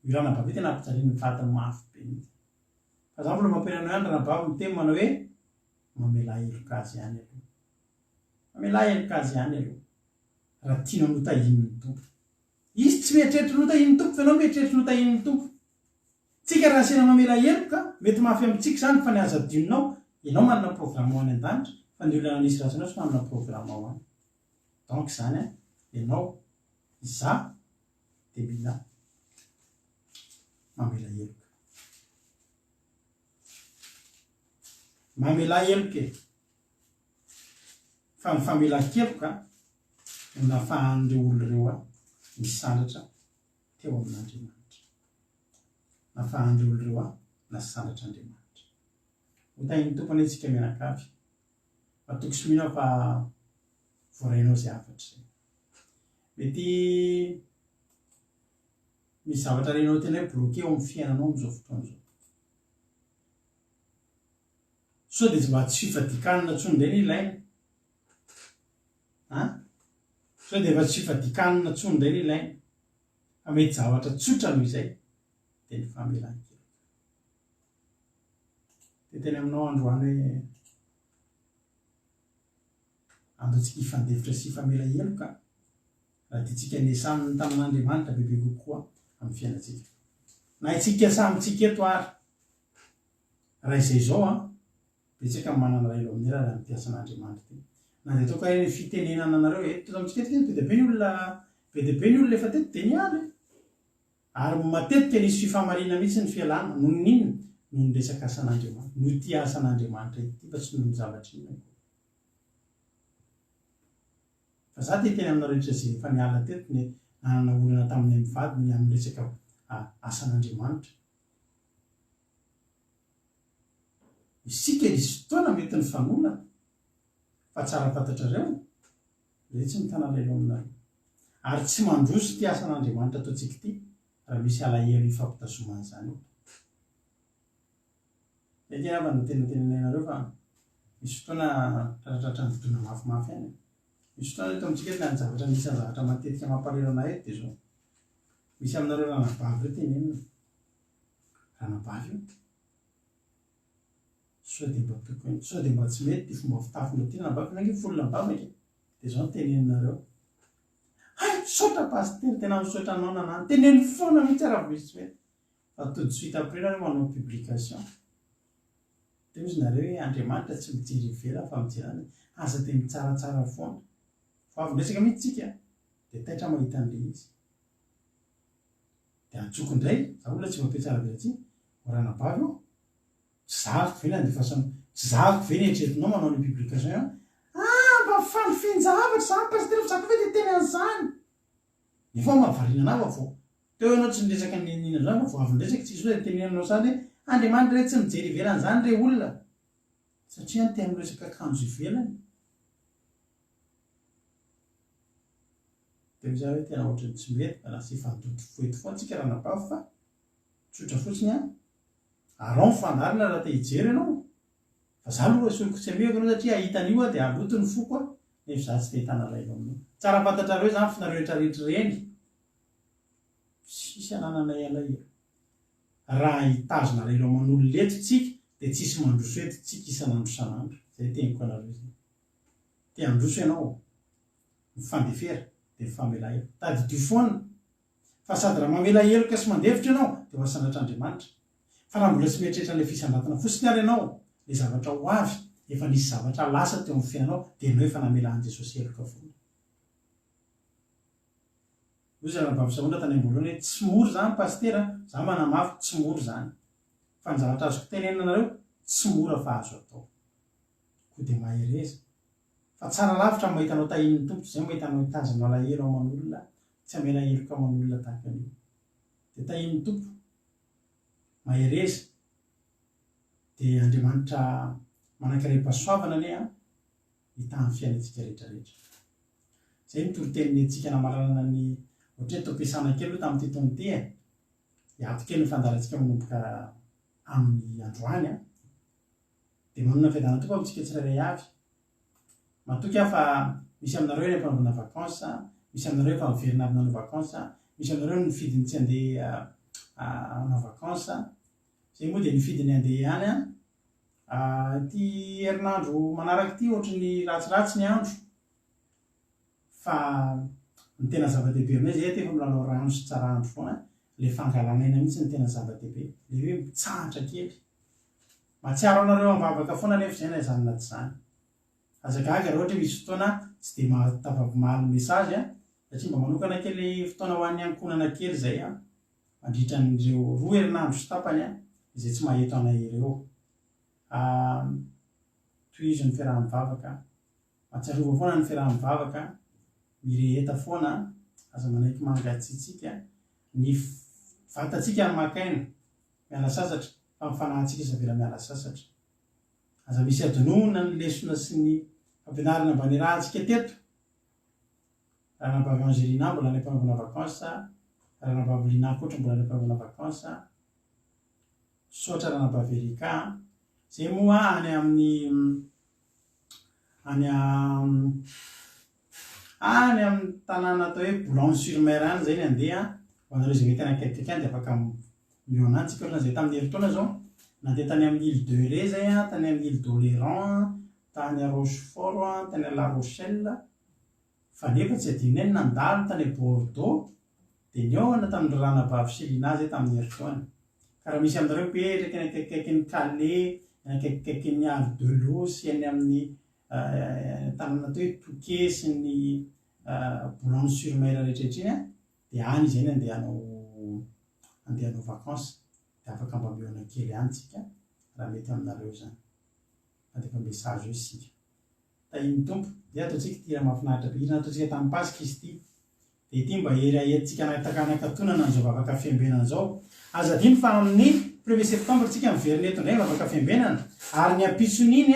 irana bavy tena ampijaliany ny vadiny mafy be mihitsy fa za mbola mampianano ihany raha bavy miteny manao hoe mamela heloka azy ihany aloha mamela heloka azy ihany aloha raha tiana notahinin'ny tompo izy tsy mieritreritra notahinin'ny tompo fa ianao mieritreritra notahinin'ny tompo tsika raha sena mamela heloka mety mafy amintsika zany fa ny aza adioninao ianao manana programa ho any an-danitra fa ny olona nanisy razanao sy manana programa ho any donc zany ianao iza dia mila mamela heloka mamela heloka e fa ny famelan-keloka no nafahan'ireo olona ireo nisandatra teo amin'Andriamanitra nafahan'ireo olona ireo nasandatra Andriamanitra hotahiny tompony antsika mianakavy atoko sy mino fa voarainao zay afatra zay mety misy zavatra renao tena hoe bloqué eo amin'ny fiainanao amin'izao fotoana izao sao dia mba tsy fifadikanina ntsony indray ny ilaina sao dia efa tsy fifadikanina ntsony indray ny ilaina fa mety zavatra tsotra noho izay dia ny famelan-keloka dia tena aminao androany hoe andoantsika hifandefitra sy hifamela heloka raha tiatsika ny saminy tamin'Andriamanitra bebe kokoa amin'ny fiainantsika na itsika samyntsika eto ary raha izay zao betsaka manana relo amin'ny raha mpiasan'Andriamanitra ty na dia ataoko hoe fitenenana anareo eto amintsika eto be dia be ny olona efa teto dia nialy ary matetika nisy fifamarina mihitsy ny fialana noho ninona noho ny resaka asan'Andriamanitra noho ity asan'Andriamanitra ity fa tsy noho ny zavatra inona fa za ty teny aminao rehetra zay efa niala teto ny nanana olana tamin'ny mivady ny amin'ny resaka asan'Andriamanitra isika nisy fotoana mety ny fanona fa tsara fantatrareo zay tsy mitana lelo aminareo ary tsy mandroso ty asan'Andriamanitra ataontsika ity raha misy alahelo ifampitazomana zany dia tena fa no tenatenenay anareo fa misy fotoana tratratra ny fotona mafimafy any. Misy fotoana eto amintsika eto ny zavatra misy zavatra matetika mamparerana eto dia zao. Misy aminareo ranabavy reo tenenina. Ranabavy io. Sao dia mba tsy mety dia fomba fitafinao ty ranabavy nange folona bavaka. Dia zao no teneninareo. Hay, saotra pasitera tena misaotra anao nanany. Teneny foana mihitsy ara-voizy hoe. Fa tout de suite après nareo manao publication. Dia izy nareo hoe Andriamanitra tsy mijery ivelany fa mijery any. Aza dia mitsaratsara foana. Fa avy resaka mihitsy tsika dia taitra mahita an'ilay izy. Dia antsoko indray, za olona tsy mampiatsara be aty, ranabavy io. Tsy zaviko ve ny andefasana, tsy zaviko ve ny eritreretinao manao ny publication io. Mba fanofiny zavatra za pasitera fa zako ve dia teny an'izany. Nefa mahavariana anao vao. Teo ianao tsy niresaka ny inona zany vao avy niresaka tsisy hoe teneninao sady hoe Andriamanitra re tsy mijery ivelany zany re olona. Satria ny tena miresaka akanjo ivelany. Dia izaho hoe tena ohatrany tsy mety ka lasa efa-doto foeto foana tsika ranabavy fa tsotra fotsiny arao ny fandarina raha te hijery ianao. Fa za aloha soloko tsy amehako anao satria ahitan'io dia aloto ny foko nefa za tsy te hitana lailo aminao. Tsara fantatrareo zany finareo rehetrarehetra reny. Sisy ananana elaela. Raha hitazona lailo aman'olo leto tsika dia tsisy mandroso eto tsika isan'andro isan'andro. Izay teniko anareo izay. Te handroso ianao, mifandefera dia mifamela elo. Tadidio foana. Fa sady raha mamela heloka sy mandevitra ianao dia ho asan'Andriamanitra. Fa raha mbola tsy mieritreritra ilay fisandrantana fotsiny ary ianao, ilay zavatra ho avy, efa nisy zavatra lasa teo amin'ny fiainanao dia ianao efa namela an'i Jesosy heloka foana. Ozy ranabavy sahoana tany am-boalohany hoe tsy moro zany pasitera, za manamafy tsy moro zany. Fa ny zavatra azoko tenenina anareo tsy mora fa azo atao. Koa dia mahereza. Fa tsara lavitra mahita anao tahin'ny tompo izay mahita anao hitazona alahelo aman'olona, tsy hamela heloka aman'olona tahaka an'io. Dia tahin'ny tompo mahereza. Dia Andriamanitra manankiray-pahasoavana anie hita amin'ny fiainantsika rehetrarehetra. Izay nitoro-tenintsika namaranana ny ohatry tao ampiasana kely aloha tamin'ity taona ity hiato kely ny fandarantsika manomboka amin'ny androany dia manana fiadanana tompo amintsika tsirairay avy. Matoky aho fa misy aminareo ny mpanavana vakansa, misy aminareo fa miverina avy nanao vakansa, misy aminareo ny nifidiny tsy handeha hanao vakansa. Izay moa dia nifidiny handeha ihany ity herinandro manaraka ity ohatry ny ratsiratsy ny andro. Fa ny tena zava-dehibe aminay izay efa milalao rano sy tsara andro foana. Ilay fangalanaina mihitsy ny tena zava-dehibe. Ilay hoe mitsahatra kely. Mahatsiaro anareo mivavaka foana nefa izay na izany na tsy izany. Azagaga raha ohatra misy fotoana tsy dia mahatafavomaly ny mesazy satria mba manokana kely fotoana ho an'ny ankonana kely izay mandritra n'ireo 2 herinandro sy tapany izay tsy maheto anay ireo. Toy izy ny fiaraha-mivavaka. Mahatsiarova foana ny fiaraha-mivavaka. Mireheta foana aza manaiky mangatsiatsika. Ny vatantsika ny makaina miala sasatra fa mifanahintsika isavela miala sasatra. Aza misy adonona ny lesona sy ny fampianarana mba nirahantsika teto. Ranabavy Angelina mbola any am-panaovana vakansa, ranabavy Lina koatra mbola any am-panaovana vakansa, saotra ranabavy Erika. Izay moa any amin'ny tanàna atao hoe Boulogne-sur-Mer any izay ny handeha. Ho anareo izay mety any akaikikaiky any dia afaka mihaona antsika ohatrana izay tamin'ny herintaona zao. Nandeha tany amin'ny île d'Eurée zay tany amin'ny île d'Oléron, tany à Rochefort, tany à La Rochelle. Fa nefa tsy adinonay nandalo tany à Bordeaux dia nihaona tamin'ny ranabavy Selina zay tamin'ny herintaona. Ka raha misy aminareo mipetraka any akaikikaiky ny Calais, any akaikikaiky ny Havre de l'Eau sy any amin'ny tanàna atao hoe Touquet sy ny Boulogne-sur-Mer rehetrarehetra iny dia any izay ny handehanao vakansa. Dia afaka mba mihaona kely any tsika raha mety aminareo zany. Mandefa mesazy io isika. Tahin'ny tompo dia ataontsika ity raha mahafinaritra be. Izy nataontsika tamin'ny Pasika izy ity. Dia ity mba entsika nakatonana an'izao vavaka fiambenana izao. Aza adino fa amin'ny 1er septembre tsika miverina eto indray vavaka fiambenana. Ary ny ampitson'iny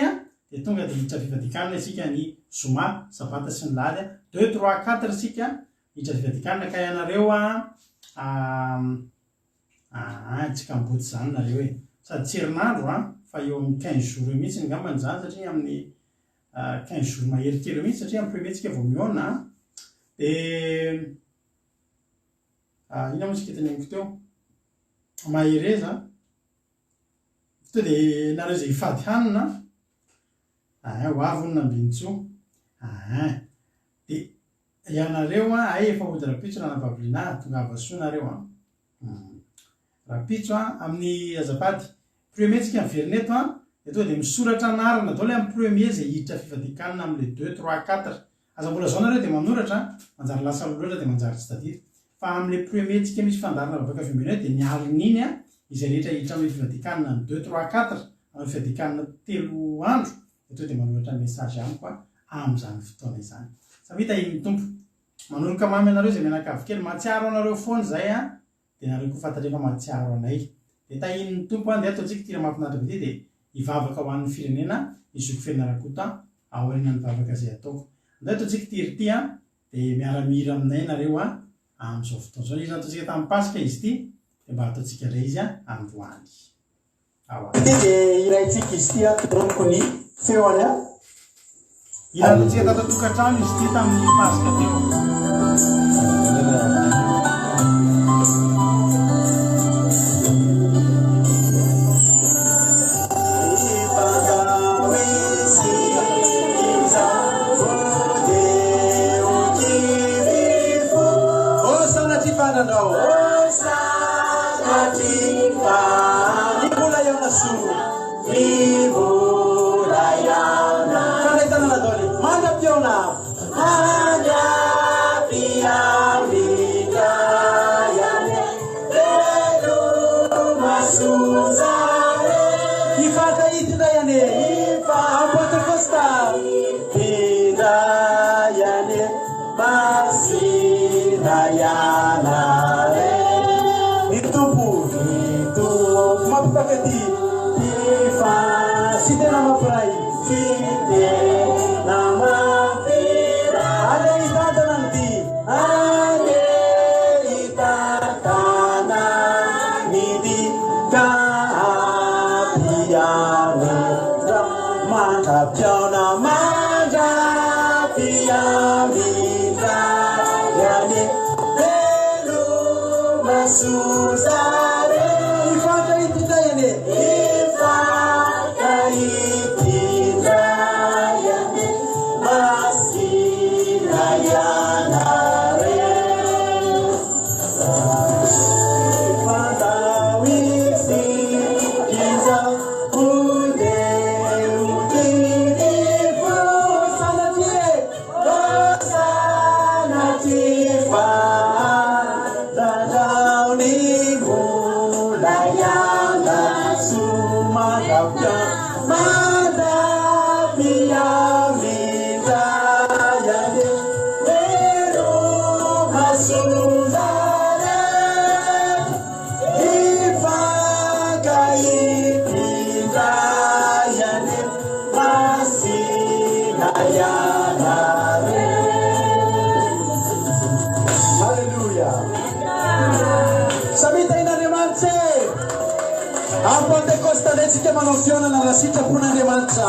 dia tonga dia hiditra fivadikanana isika ny zoma, sabata sy ny lahady. 2, 3, 4 isika hiditra fivadikanana ka ianareo tsika mbotsy zany nareo sady tsy herinandro fa eo amin'ny 15 jours eo mihitsy ngambany zany satria amin'ny 15 jours maherikely eo mihitsy satria amin'ny premier tsika vao miona ina moa tsika teneniko teo mahereza to dia nareo zay hifady hanina ho avony nambinitso dia ianareo efa hody rapitso na nabablina tonga avasoa nareo rapitso amin'ny azapady premier tsika miverineto dia tonga dia misoratra anarana dao le amin'ny premier zay hiditra fifadikanina amin'le 2 3 4 aza mbola zao nareo dia manoratra manjary lasa loatra dia manjary tsy tadira fa amin'le premier tsika misy fandarina vavaka fiambena dia ny alin'iny izay rehetra hiditra amin'ny fifadikanina ny 2 3 4 amin'ny fifadikanina 3 andro to dia manoratra message amiko amin'izany fotoana izany samita iny tompo manoloka mamy anareo zay menakavy kely mahatsiaro anareo foana zay dia nareo koa fantatrefa mahatsiaro anay dia tahin'ny tompo dia ataontsika tira mahafinaritra be ty dia hivavaka ho an'ny firenena izoko fianarakota aoriana ny vavaka zay ataoko nday ataontsika tiry ty dia miaramira aminay nareo amin'izao fotoana zao izy ataontsika tamin'ny pasika izy ty dia mba ataontsika ray izy androany dia iraintsika izy ty romoko ny feoany ilatantsika tatatokantrano izy ty tamin'ny pasika teo Pentecoste manao fionana raha sitrapon'Andriamanitra.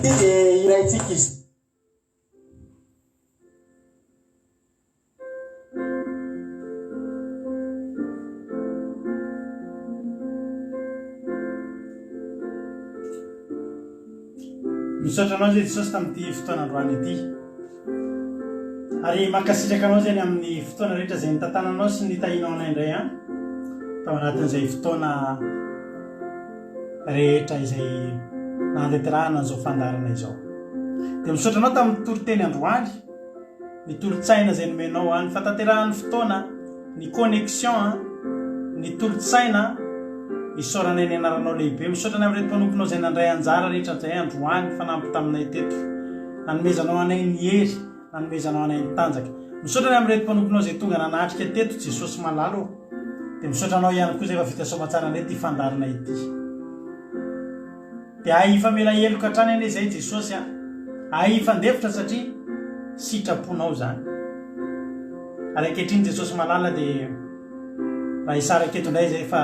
Dia iraintsika izy. Misaotra anao zay Jesosy tamin'ity fotoana androany ity ary mankasitraka anao zany amin'ny fotoana rehetra zay nitantananao sy nitahinao anay indray tao anatin'izay fotoana rehetra izay nandetirahana an'izao fandarana izao dia misaotra anao tamin'ny toriteny androany ny tolotsaina zay nomenao ny fantaterahan'ny fotoana ny connexion ny tolotsaina isaoranay ny anaranao lehibe misaotra ny amin'irety mpanomponao zay nandray anjara rehetra zay androany fanampy taminay teto nanomezanao anay ny hery nanomezanao anay ny tanjaka misaotra ny amin'irety mpanomponao zay tonga nanatrika teto Jesosy malalo dia misaotra anao ihany koa zay efa vita soamatsara ndray ty fandarina ity dia ahifa mela heloka hatrany ane zay Jesosy a ahifa ndefitra satria sitraponao zany ary ankehitriny Jesosy malala dia raha isara aketo indray zay efa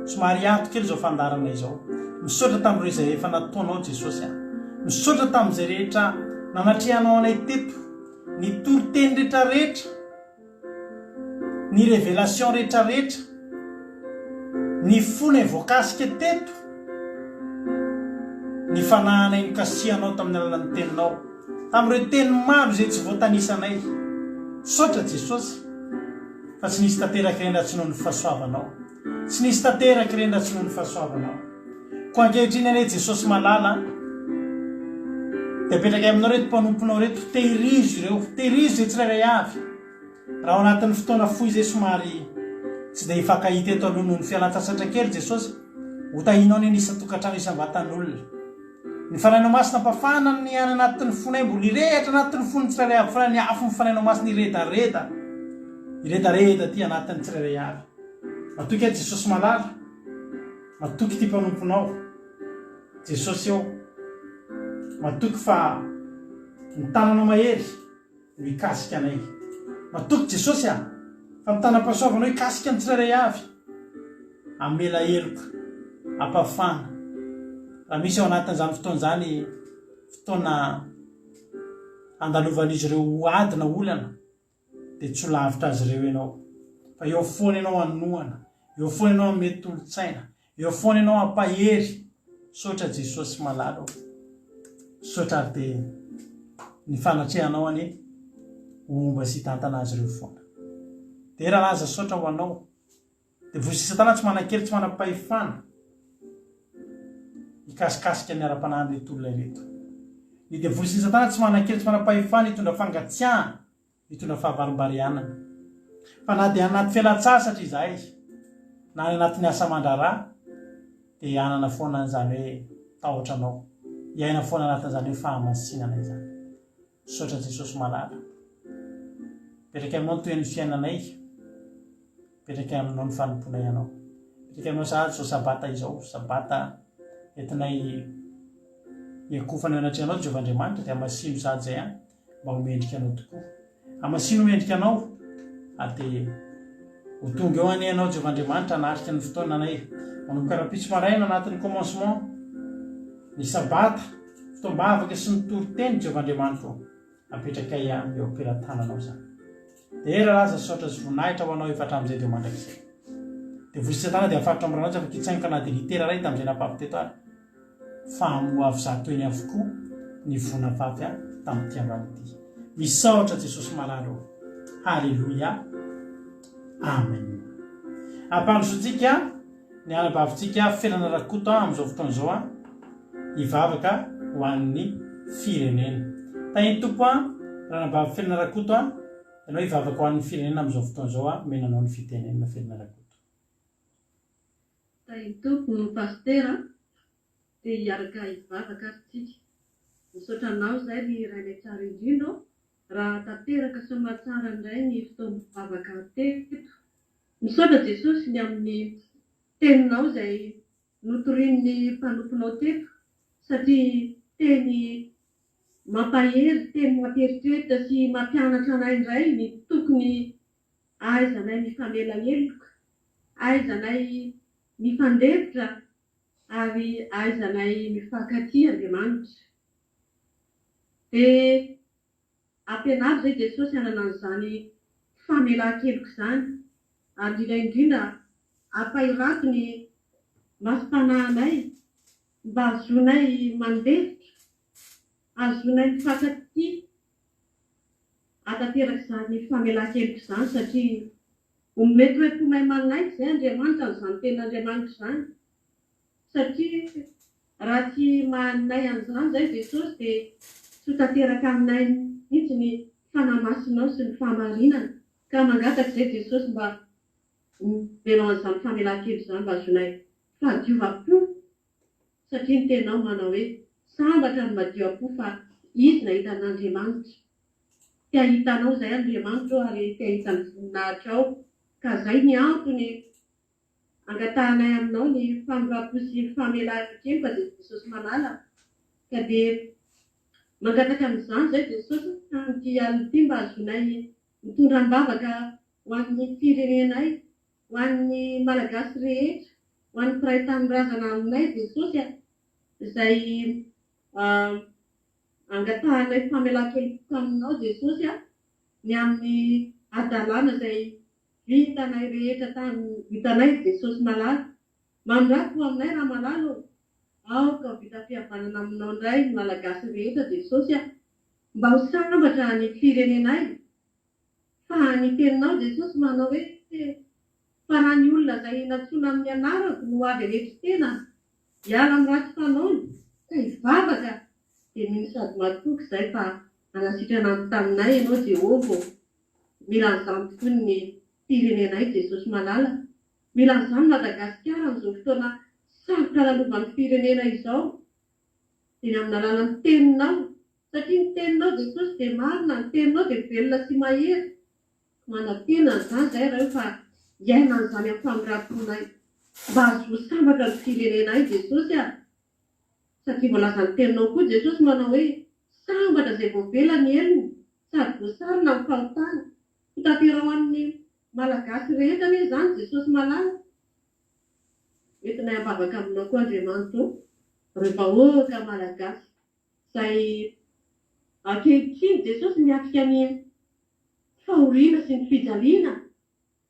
somary ato kely zao fandaranay zao misaotra tamin'ireo izay efa nataonao Jesosy a misaotra tamin'izay rehetra nanatrehanao anay teto ny toriteny rehetrarehetra ny révélation rehetrarehetra ny fona voakasika teto ny fanahanay nokasihanao tamin'ny alalan'ny teninao tamin'ireo teny maro izay tsy voatanisanay misaotra Jesosy fa tsy nisy tanteraky ireny raha tsy noho ny fahasoavanao tsy nisy tanteraky ireny raha tsy noho ny fahasoavanao ko ankehitriny ane Jesosy malala dia petraky aminao reto mpanomponao reto tehirizo ireo tehirizo zay tsirairay avy raha ao anatin'ny fotoana foy zay somary tsy dia hifankahita eto aloha noho ny fialan-tsasatra kely Jesosy ho tahinao ny nisa tokantrano isan-vatan'olona ny fanainao masina mpafana ny any anatin'ny fonay mbola irehatra anatin'ny fony tsirairay avy fa ny afo ny fanainao masina iretareta ty anatin'ny tsirairay avy matoky a Jesosy malala matoky ty mpanomponao Jesosy eo matoky fa ny tananao mahery no hikasika anay matoky Jesosy a fa ny tanam-pahasoavanao hikasika ny tsirairay avy amela heloka ampafana raha misy ao anatin'izany fotoana zany fotoana andalovan'izy ireo adina olana dia tsy ho lavitra azy ireo ianao fa eo foana ianao anohana eo foana ianao amety tolotsaina eo foana ianao ampahery sotra Jesosy malala sotra ary dia ny fanatrehanao ane omba sy tantana azy ireo foana dia raha laza sotra ho anao dia vosisatana tsy manan-kely tsy manam-pahefana hikasikasika ny ara-panahiny reto olona reto ny dia vosisatana tsy manan-kely tsy manam-pahefana hitondra fangatsiahana hitondra fahavarimbarianana fa na dia anaty fialan-tsasatra izahay na ny anatin'ny asa mandrarà dia ianana foana an'izany hoe tahotra anao iaina foana anatin'izany hoe fahamasinana izany sotra Jesosy malala petraky aminao ny toy ny fiainanay petraky aminao ny fanomponay anao petraky aminao sahady zao sabata izao sabata entinay hiakofana eo anatrehanao Jehovahandriamanitra dia amasino sahady zay any mba homendrika anao tokoa amasino homendrika anao dia ho tonga eo ane anao Jehovahandriamanitra naharika ny fotoana anay manomboka rapitso maraina anatin'ny commencement ny sabata fotoam-bavaka sy ny toriteny Jehovahandriamanitra apetraky ay eo ampelantananao zany dia raha laza saotra sy voninahitra ho anao efatra amin'izay dia mandrakizay dia vosisatana dia afaritra amin'irano tsy afaka hitsaingoka na dia litera ray tamin'izay napapiteto ary fa moavy zatoeny avokoa ny vonavavy a tamin'ity androanyity misaotra Jesosy malala halleluia amen ampandrosotsika ny anabavintsika felana rakoto amin'izao fotoana izao a hivavaka ho an'ny firenena tahiny tompo a raha nabavy felana rakoto a ianao hivavaka ho an'ny firenena amin'izao fotoana izao a menanao ny fitenenina felana rakoto tahiny tompo pastera dia hiaraka hivavaka arytsika misaotra anao zay ny rainay tsara indrindra raha tanteraka somatsara indray ny fotoam-bavaka teto misaotra Jesosy ny amin'ny teninao zay notorian'ny mpanomponao teto satria teny mampahery teny mampieritreritra sy mampianatra anay indray ny tokony ahaizanay mifamela heloka ahaizanay mifandevitra ary ahaizanay mifankatia Andriamanitra dia ampianary zay Jesosy hanana an'izany famelan-keloka izany ary indrindra ampahirato ny masom-panahinay mba azonay mandevitra azonay mifankatia atanteraka izany famelan-keloka izany satria mety hoe mpomay manaiky zay Andriamanitra n'izany tenin'Andriamanitra izany satria raha tsy mahaninay an'izany zay Jesosy dia tsy ho tanteraka aminay mihitsy ny fanamasinao sy ny fahamarinana ka mangataka zay Jesosy mba benao an'izany famelan-kelo izany mba azonay fahadiovam-po satria ny tenao manao hoe sambatra ny madio-po fa izy nahita an'Andriamanitra tia hitanao zay Andriamanitra ary tia hitany voninahitra ao ka zay ny antony angatahanay aminao ny famirapo sy famelan-keloka dia Jesosy malala. Ka dia mangataka amin'izany izay Jesosy amin'ity alina ity mba azonay mitondram-bavaka ho an'ny firenenay, ho an'ny malagasy rehetra, ho an'ny mpiray tanin-drazana aminay Jesosy izay angatahanay famelan-keloka aminao Jesosy ny amin'ny adalàna izay vitanay rehetra vitanay Jesosy malala. Mandrako aminay raha malala aoka vita fihavanana aminao indray ny malagasy rehetra Jesosy mba ho sambatra ny firenenay. Fa ny teninao Jesosy manao hoe fa raha ny olona izay natsoina amin'ny anarako no avy rehetra tena hiala amin'ny ratsy fanaony ka hivavaka dia mino sady matoky izay fa anasitrana taminay ianao Jehovah. Mila an'izany tokoa ny firenenay Jesosy malala. Mila an'izany Madagasikara amin'izao fotoana sarotra lalovan'ny firenena izao dia ny amin'ny alalan'ny teninao, satria ny teninao Jesosy dia marina, ny teninao dia velona sy mahery. Manantena izany izay rehefa hiaina an'izany amin'ny famiraponay mba azo ho sambatra ny firenenay Jesosy satria voalaza ny teninao koa Jesosy manao hoe sambatra izay voavela ny elony sady voasarona amin'ny fahotana. Ho tantera ho an'ny malagasy rehetra hoe izany Jesosy malala. Entinay ambavaka aminao koa Andriamanitra ireo vahoaka malagasy izay ankehitriny Jesosy miafika ny fahoriana sy ny fijaliana.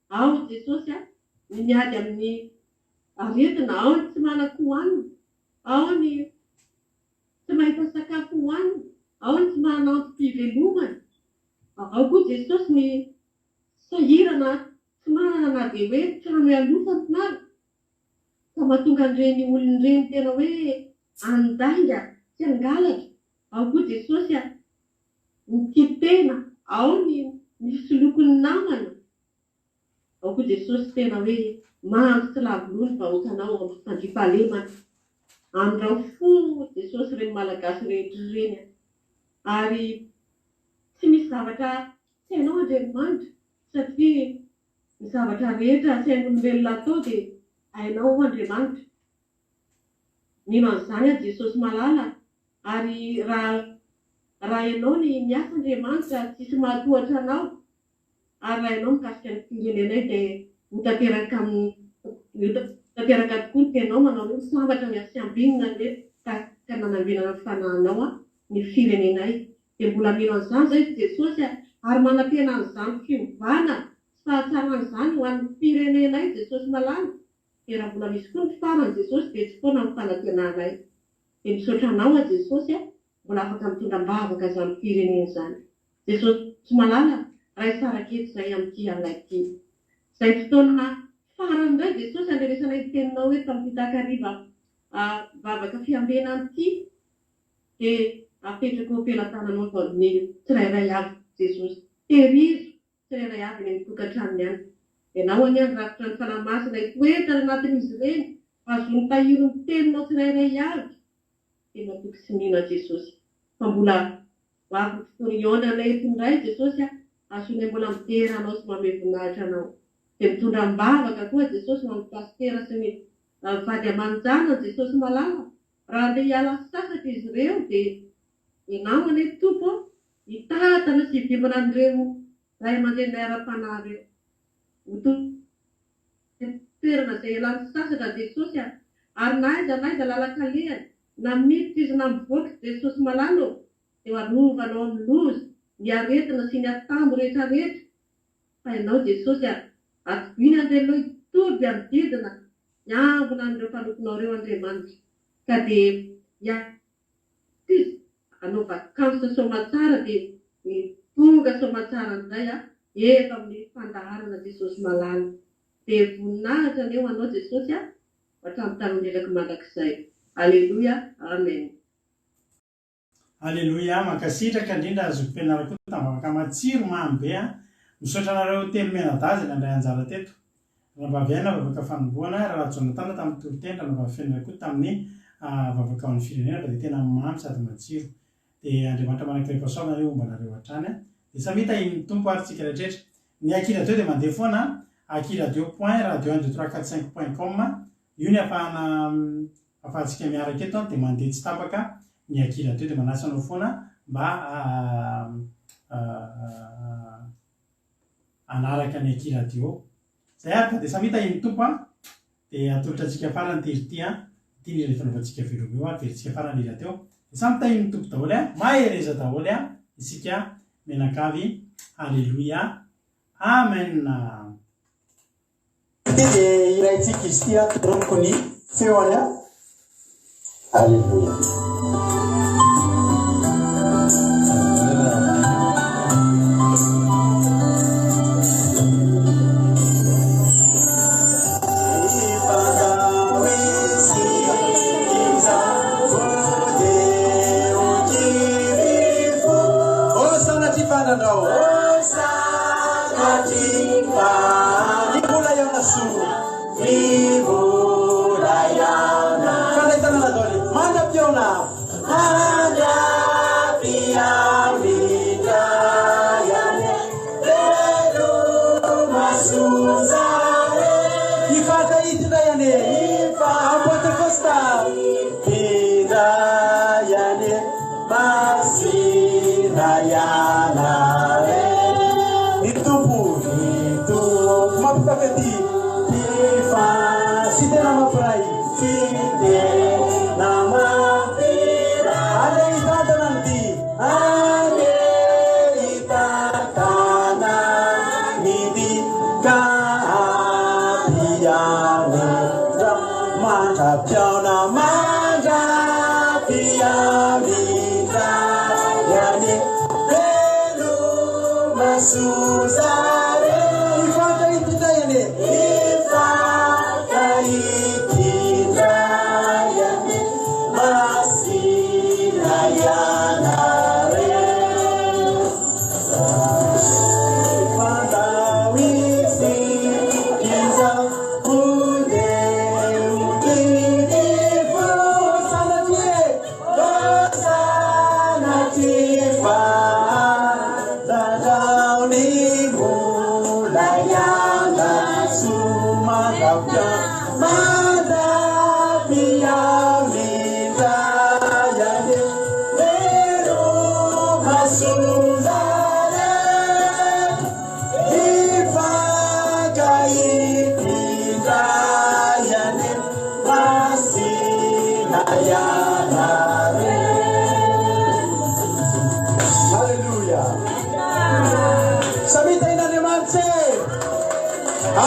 Ao Jesosy ny miady amin'ny aretina, ao ny tsy manan-ko hohanina, ao ny tsy mahita sakafo hohanina, ao ny tsy manampy-pivelomana, ao koa Jesosy ny sahirana tsy manana na dia hoe trano ialofana ary ka mahatonga an'ireny olon'ireny tena hoe andainga sy angalatra. Ao koa Jesosy ny kitena, ao ny misy lokon'ny namana, ao koa Jesosy tena hoe mandry tsy lavoloa ny vahoakanao amin'ny fandriampahalemana. Amin'irao fo Jesosy ireny malagasy rehetra ireny ary tsy misy zavatra tsy hainao Andriamanitra satria ny zavatra rehetra tsy hain'olombelona atao dia hainao Andriamanitra. Mino an'izany Jesosy malala ary raha ianao ny miasa Andriamanitra tsisy mahatohatra anao ary raha ianao mikasika ny firenenay dia hotanteraka tokoa ny tenao manao hoe sambatra ny asiam-binina ka nanambenana ny fanahinao ny firenenay. Dia mbola mino an'izany izay Jesosy ary manantena an'izany fiovana sy fahatsarana ho an'ny firenenay Jesosy malala. Dia raha mbola misy koa ny farany Jesosy dia tsy foana ny fanantenanay. Dia misaotra anao Jesosy mbola afaka mitondram-bavaka izany firenena izany. Jesosy malala raha isaraketo izay amin'ity alina ity. Izay fotoana farany indray Jesosy andrenesanay teninao hoe tamin'ny takariva vavaka fiambenana ity dia apetraka eo ampelantananao ny tsirairay avy Jesosy. Terizo tsirairay avy ny mitokantranony any. Ianao any rakotra ny fanamasina itoetana anatin'izy ireny azony tahiry ny teninao tsirairay avy. Tena toky sy mino Jesosy. Fa mbola ho avy fotoana ihaonana eto indray Jesosy azonay mbola midera anao sy manome voninahitra anao. Dia mitondram-bavaka koa Jesosy ho an'ny pastera sy ny vady aman-jana Jesosy malala. Raha andeha hiala sasatra izy ireo dia ianao anie tompo hitatana sy hivimana an'ireo ray aman-dreny ara-panahy ireo. Toerana izay ialany sasatra Jesosy ary naiza lalakalehany na miditra izy na mivoaka Jesosy malala dia arovanao amin'ny loza ny aretina sy ny atambo rehetrarehetra. Fa ianao Jesosy atoviana an'ireo hitory dia mididina hiambina an'ireo mpanokonao ireo Andriamanitra. Ka dia anaova kansa somatsara dia tonga somatsara indray efa amin'ny fandaharana Jesosy malala. Dia voninahitra aneo anao Jesosy hatramin'ny tanon'eraky mandrakizay. Aleluia, amen. Aleluia, mankasitraka indrindra azo mpianarako tambavaka matsiro mamy be misaotra anareo telo menadazy nandray anjara teto. Raha vaviana vavaka fanomboana raha Jonathan tamin'ny tolotendra na vavafenina koa tamin'ny vavaka ao amin'ny firenena dia tena mamy sady matsiro. Dia Andriamanitra manakaiky pasoavana eo ombanareo hatrany dia samita iny tompo ary tsika rehetrarehetra. Ny akila teo dia mandeha foana akiradio.radio12345.com io ny afahantsika miaraka eto dia mandeha tsy tapaka ny akiradio dia manasanao foana mba anaraka ny akiradio zay araka dia samita iny tompo dia atolotra antsika farany tery ty ny fanaovantsika velomeo veritsika farany ela teo dia samita iny tompo daholo mahereza daholo isika menakavy alleluia amen. Dia iraitsika izy ty toromoko ny feoany alleluia.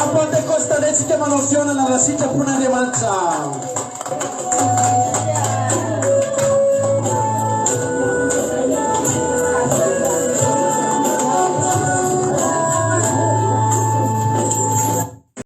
Pentecoste, lei si chiama nozione nella siccapuna di Manza.